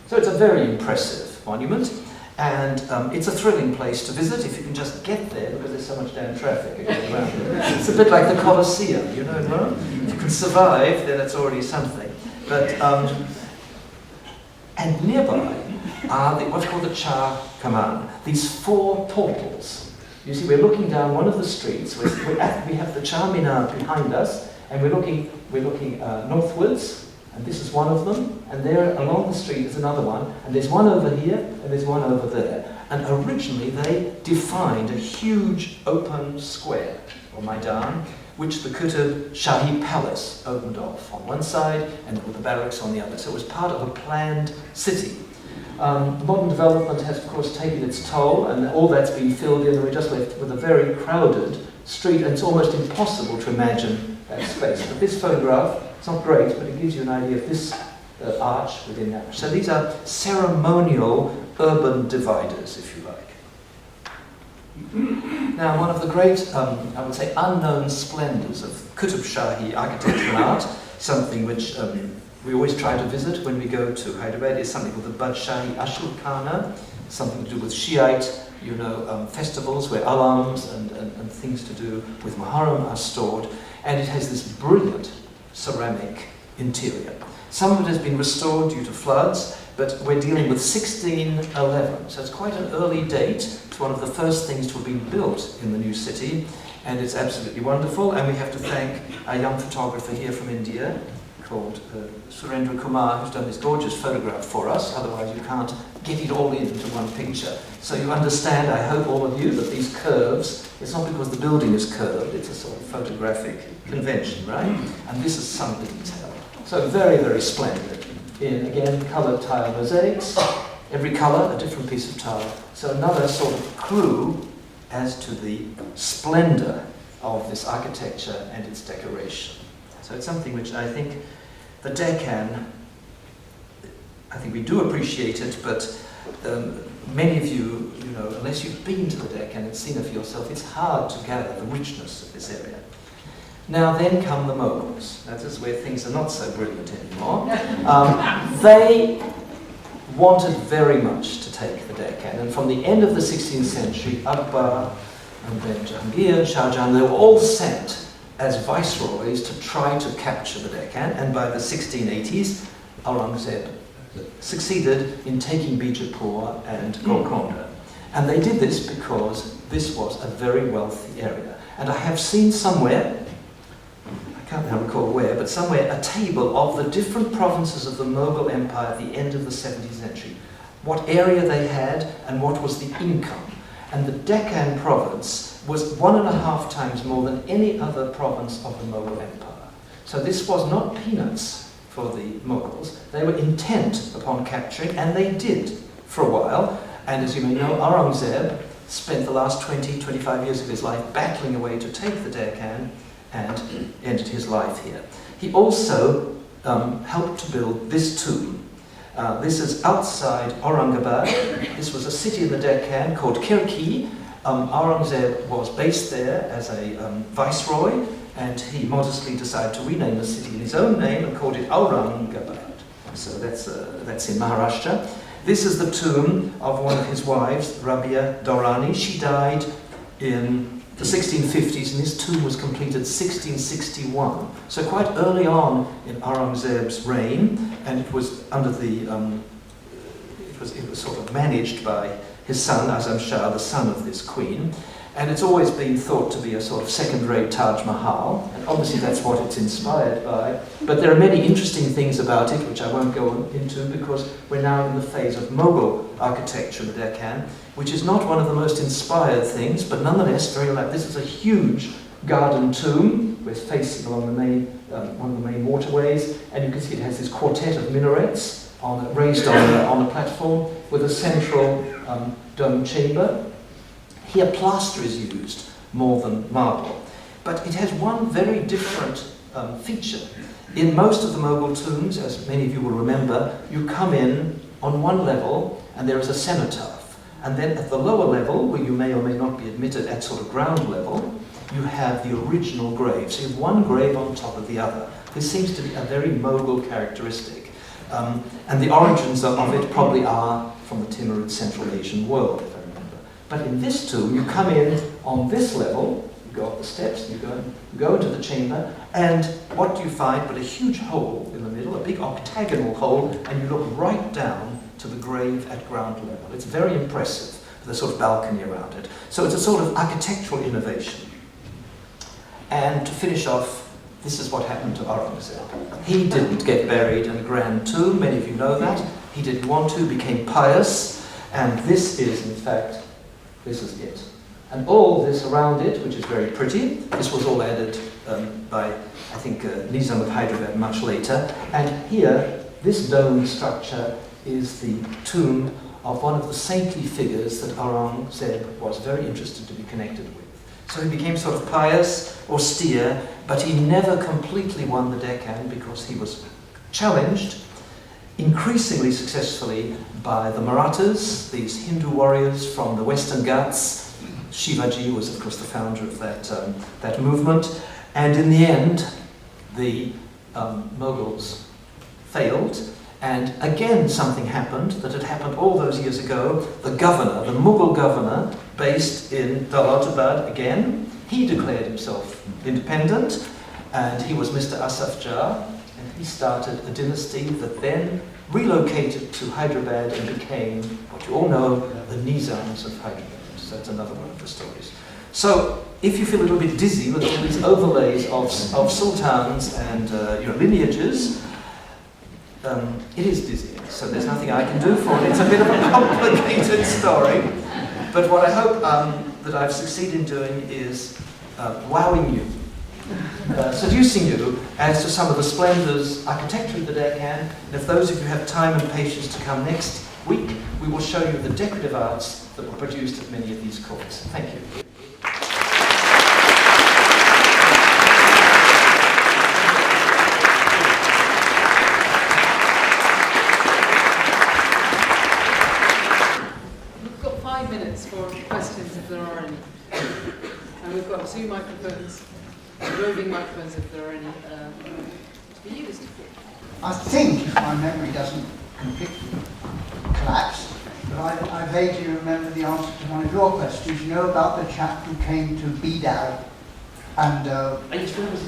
So it's a very impressive monument, and it's a thrilling place to visit if you can just get there, because there's so much damn traffic around there. It's a bit like the Colosseum, in Rome. If you can survive, then it's already something. But and nearby are what's called the Char Kaman, these 4 portals. You see, we're looking down one of the streets. We have the Charminar behind us, and we're looking northwards. And this is one of them, and there along the street is another one, and there's one over here, and there's one over there. And originally they defined a huge open square, or Maidan, which the Qutb Shahi Palace opened off on one side, and with the barracks on the other. So it was part of a planned city. Modern development has, of course, taken its toll, and all that's been filled in, and we're just left with a very crowded street, and it's almost impossible to imagine that space. But this photograph, it's not great, but it gives you an idea of this arch within that. So these are ceremonial urban dividers, if you like. Now, one of the great, I would say, unknown splendors of Qutb Shahi architecture and art, something which we always try to visit when we go to Hyderabad, is something called the Badshahi Ashur Khana, something to do with Shiite, festivals where alams and things to do with Muharram are stored, and it has this brilliant ceramic interior. Some of it has been restored due to floods, but we're dealing with 1611, so it's quite an early date. It's one of the first things to have been built in the new city, and it's absolutely wonderful. And we have to thank a young photographer here from India called Surendra Kumar, who's done this gorgeous photograph for us. Otherwise you can't get it all into one picture. So you understand, I hope all of you, that these curves, it's not because the building is curved, it's a sort of photographic convention, right? And this is some detail. So very, very splendid. In, again, coloured tile mosaics, every colour a different piece of tile. So another sort of clue as to the splendour of this architecture and its decoration. So it's something which I think the Deccan, I think we do appreciate it, but many of you, unless you've been to the Deccan and seen it for yourself, it's hard to gather the richness of this area. Now then come the Moguls. That is where things are not so brilliant anymore. They wanted very much to take the Deccan, and from the end of the 16th century, Akbar and then Jahangir and Shah Jahan, they were all sent as viceroys to try to capture the Deccan, and by the 1680s, Aurangzeb succeeded in taking Bijapur and Golconda. And they did this because this was a very wealthy area. And I have seen somewhere, I can't now recall where, but somewhere a table of the different provinces of the Mughal Empire at the end of the 17th century. What area they had and what was the income. And the Deccan province was 1.5 times more than any other province of the Mughal Empire. So this was not peanuts for the Mughals. They were intent upon capturing, and they did for a while. And as you may know, Aurangzeb spent the last 20, 25 years of his life battling away to take the Deccan and ended his life here. He also helped to build this tomb. This is outside Aurangabad. This was a city in the Deccan called Kirki. Aurangzeb was based there as a viceroy, and he modestly decided to rename the city in his own name and called it Aurangabad. So that's in Maharashtra. This is the tomb of one of his wives, Rabia Dorani. She died in the 1650s, and his tomb was completed 1661. So quite early on in Aurangzeb's reign, and it was under the it was sort of managed by his son Azam Shah, the son of this queen, and it's always been thought to be a sort of second-rate Taj Mahal, and obviously that's what it's inspired by. But there are many interesting things about it which I won't go into because we're now in the phase of Mughal architecture in the Deccan, which is not one of the most inspired things, but nonetheless very like this is a huge garden tomb. We're facing along the main one of the main waterways, and you can see it has this quartet of minarets raised on a platform with a central dome chamber. Here plaster is used more than marble, but it has one very different feature. In most of the Mughal tombs, as many of you will remember, you come in on one level and there is a cenotaph, and then at the lower level, where you may or may not be admitted at sort of ground level, you have the original grave. So you have one grave on top of the other. This seems to be a very Mughal characteristic. And the origins of it probably are from the Timurid Central Asian world, if I remember. But in this tomb, you come in on this level, you go up the steps, you go into the chamber, and what do you find but a huge hole in the middle, a big octagonal hole, and you look right down to the grave at ground level. It's very impressive, with a sort of balcony around it. So it's a sort of architectural innovation. And to finish off, this is what happened to Aurangzeb. He didn't get buried in a grand tomb, many of you know that. He didn't want to, became pious, and this is, in fact, this is it. And all this around it, which is very pretty, this was all added by, I think, Nizam of Hyderabad much later. And here, this dome structure is the tomb of one of the saintly figures that Aurangzeb was very interested to be connected with. So he became sort of pious, austere, but he never completely won the Deccan because he was challenged increasingly successfully by the Marathas, these Hindu warriors from the Western Ghats. Shivaji was, of course, the founder of that movement. And in the end, the Mughals failed. And again, something happened that had happened all those years ago. The governor, the Mughal governor, based in Daulatabad again, he declared himself independent, and he was Mr. Asaf Jah, and he started a dynasty that then relocated to Hyderabad and became, what you all know, the Nizams of Hyderabad. So that's another one of the stories. So, if you feel a little bit dizzy with all these overlays of sultans and lineages, it is dizzying, so there's nothing I can do for it. It's a bit of a complicated story, but what I hope that I've succeeded in doing is wowing you, seducing you as to some of the splendours architecturally of the Deccan. And if those of you have time and patience to come next week, we will show you the decorative arts that were produced at many of these courts. Thank you. For questions if there are any. And we've got 2 microphones, roving microphones if there are any to be used. I think, if my memory doesn't completely collapse, but I vaguely remember the answer to one of your questions. You know about the chap who came to Bidar and... Are you sure it was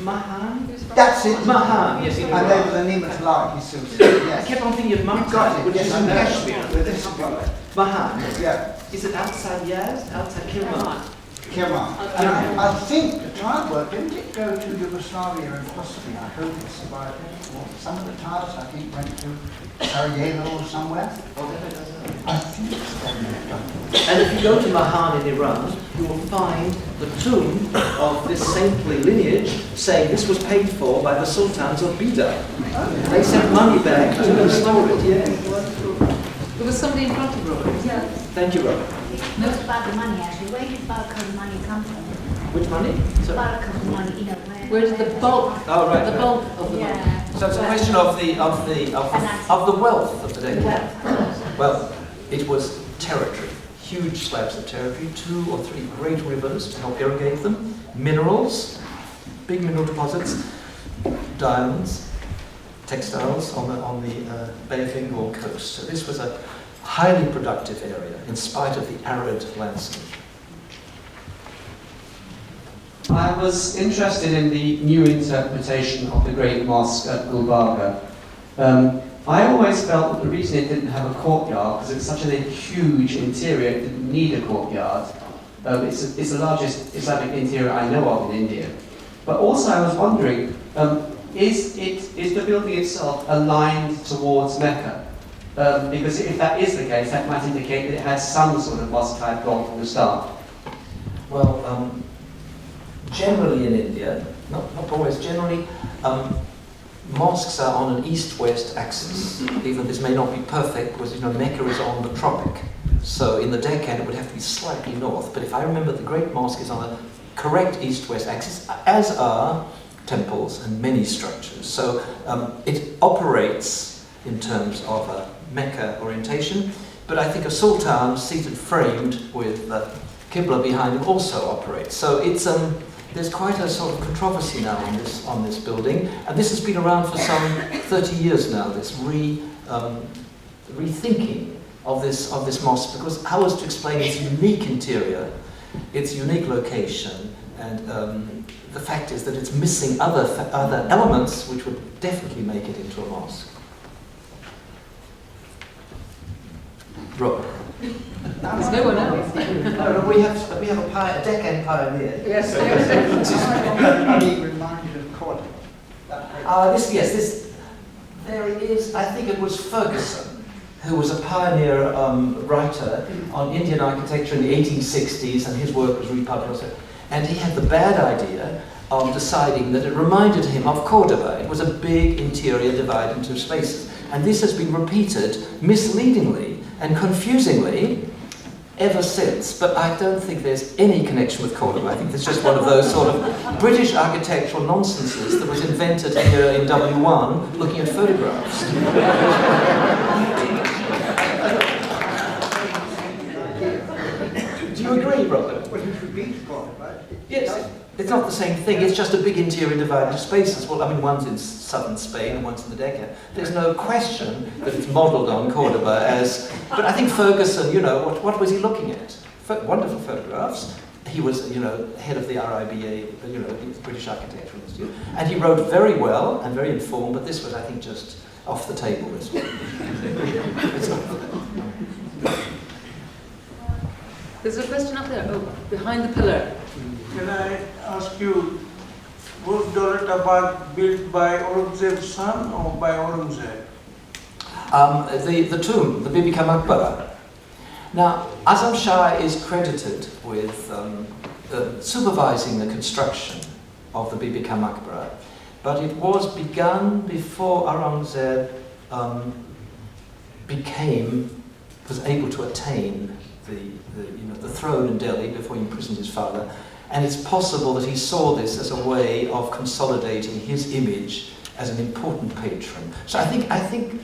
Mahan? That's it. Mahan, yes. And they were the Nimatolaki Sultanate, yes. I kept on thinking of Mahan, Got it, which yes, is I in know. Kashmir. With this brother. Mahan. Yeah. Is it outside Yaz? Outside Kirman? Kirman. And I think the tile work, didn't it go to Yugoslavia and possibly, I hope it survived it, or some of the tiles I think went to Sarajevo or somewhere. I think it's down there. And if you go to Mahan in Iran, you will find the tomb of this saintly lineage saying this was paid for by the sultans of Bidar. They sent money back to restore it, yeah. There was somebody in front of Robert. Yeah. Thank you, Robert. Most about the money actually. Where did Balkan money come from? Which money? Balkan money, Where did the bulk? Oh, right. The bulk of the money. Yeah. So it's a question of the wealth of the Deccan. Well, it was territory, huge slabs of territory, 2 or 3 great rivers to help irrigate them, minerals, big mineral deposits, diamonds, textiles on the Bay of Bengal coast. So this was a highly productive area in spite of the arid landscape. I was interested in the new interpretation of the Great Mosque at Gulbarga. I always felt that the reason it didn't have a courtyard, because it's such a huge interior, it didn't need a courtyard. It's the largest Islamic interior I know of in India. But also I was wondering, is the building itself aligned towards Mecca? Because if that is the case, that might indicate that it has some sort of mosque-type block from the start. Well, generally in India, not always, generally, mosques are on an east-west axis. Even this may not be perfect because Mecca is on the tropic. So in the Deccan it would have to be slightly north. But if I remember, the Great Mosque is on a correct east-west axis, as are temples and many structures. So it operates in terms of a Mecca orientation, but I think a sultan seated framed with the Qibla behind him also operates. So it's there's quite a sort of controversy now on this building, and this has been around for some 30 years now, this rethinking of this mosque, because how was to explain its unique interior, its unique location, and the fact is that it's missing other elements which would definitely make it into a mosque. Rob. There's no one else. No, we have a Deccan pioneer. Yes. I'm being reminded of Cordoba. There it is. I think it was Ferguson, who was a pioneer writer on Indian architecture in the 1860s, and his work was republished. And he had the bad idea of deciding that it reminded him of Cordoba. It was a big interior divided into spaces. And this has been repeated misleadingly and confusingly ever since. But I don't think there's any connection with Cordoba. I think it's just one of those sort of British architectural nonsenses that was invented here in W1 looking at photographs. Do you agree, Robert? Well, it should be Cordoba. Yes. It's not the same thing, it's just a big interior divided into spaces. Well, I mean, one's in southern Spain and one's in the Deccan. There's no question that it's modelled on Cordoba as... But I think Ferguson, what was he looking at? Wonderful photographs. He was, head of the RIBA, the British Architectural Institute. And he wrote very well and very informed, but this was, I think, just off the table, this one. It's not... There's a question up there. Oh, behind the pillar. Can I ask you, was Daulatabad built by Aurangzeb's son or by Aurangzeb? The tomb, the Bibi Ka Maqbara. Now, Azam Shah is credited with supervising the construction of the Bibi Ka Maqbara, but it was begun before Aurangzeb was able to attain the throne in Delhi before he imprisoned his father. And it's possible that he saw this as a way of consolidating his image as an important patron. So I think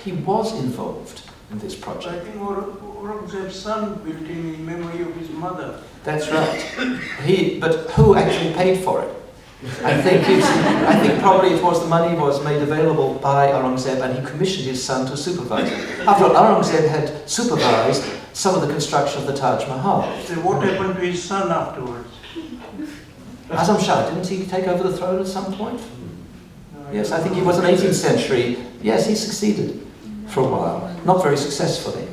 he was involved in this I project. think Aurangzeb's son built it in memory of his mother. That's right. But who actually paid for it? I think probably it was the money was made available by Aurangzeb, and he commissioned his son to supervise it. After all, Aurangzeb had supervised some of the construction of the Taj Mahal. So what happened to his son afterwards? Azam Shah, didn't he take over the throne at some point? Yes, I think he was an 18th century. Yes, he succeeded for a while. Not very successfully.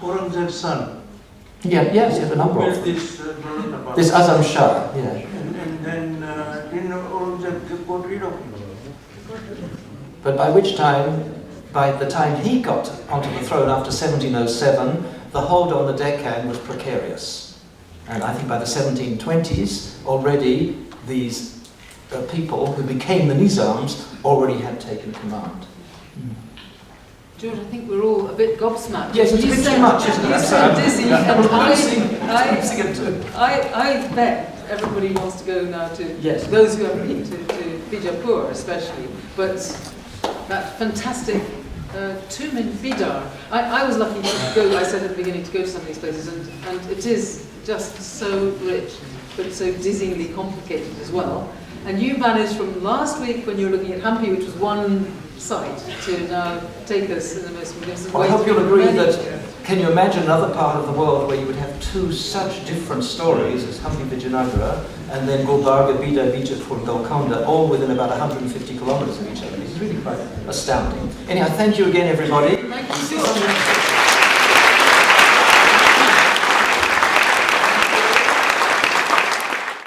Aurangzeb's son. Yes, he had a number of Built them. this Daulatabad. This Azam Shah, yeah. And then didn't Aurangzeb got rid of him? But by the time he got onto the throne after 1707, the hold on the Deccan was precarious. And I think by the 1720s, already these people who became the Nizams already had taken command. George, I think we're all a bit gobsmacked. Yes, it's a bit too much, isn't it? You sound dizzy, and I bet everybody wants to go now to, Yes. those who haven't been to Bijapur especially, but that fantastic tomb in Bidar. I was lucky to go, I said at the beginning, to go to some of these places, and it is just so rich, but so dizzyingly complicated as well. And you managed from last week, when you were looking at Hampi, which was one site, to now take us in the most magnificent Well, way. I hope you'll through agree many- that, can you imagine another part of the world where you would have two such different stories as Hampi Vijayanagara and then Gulbarga, Bidar, Bijapur and Golconda, all within about 150 kilometers of each other? It's really quite astounding. Anyhow, thank you again, everybody. Thank you so much.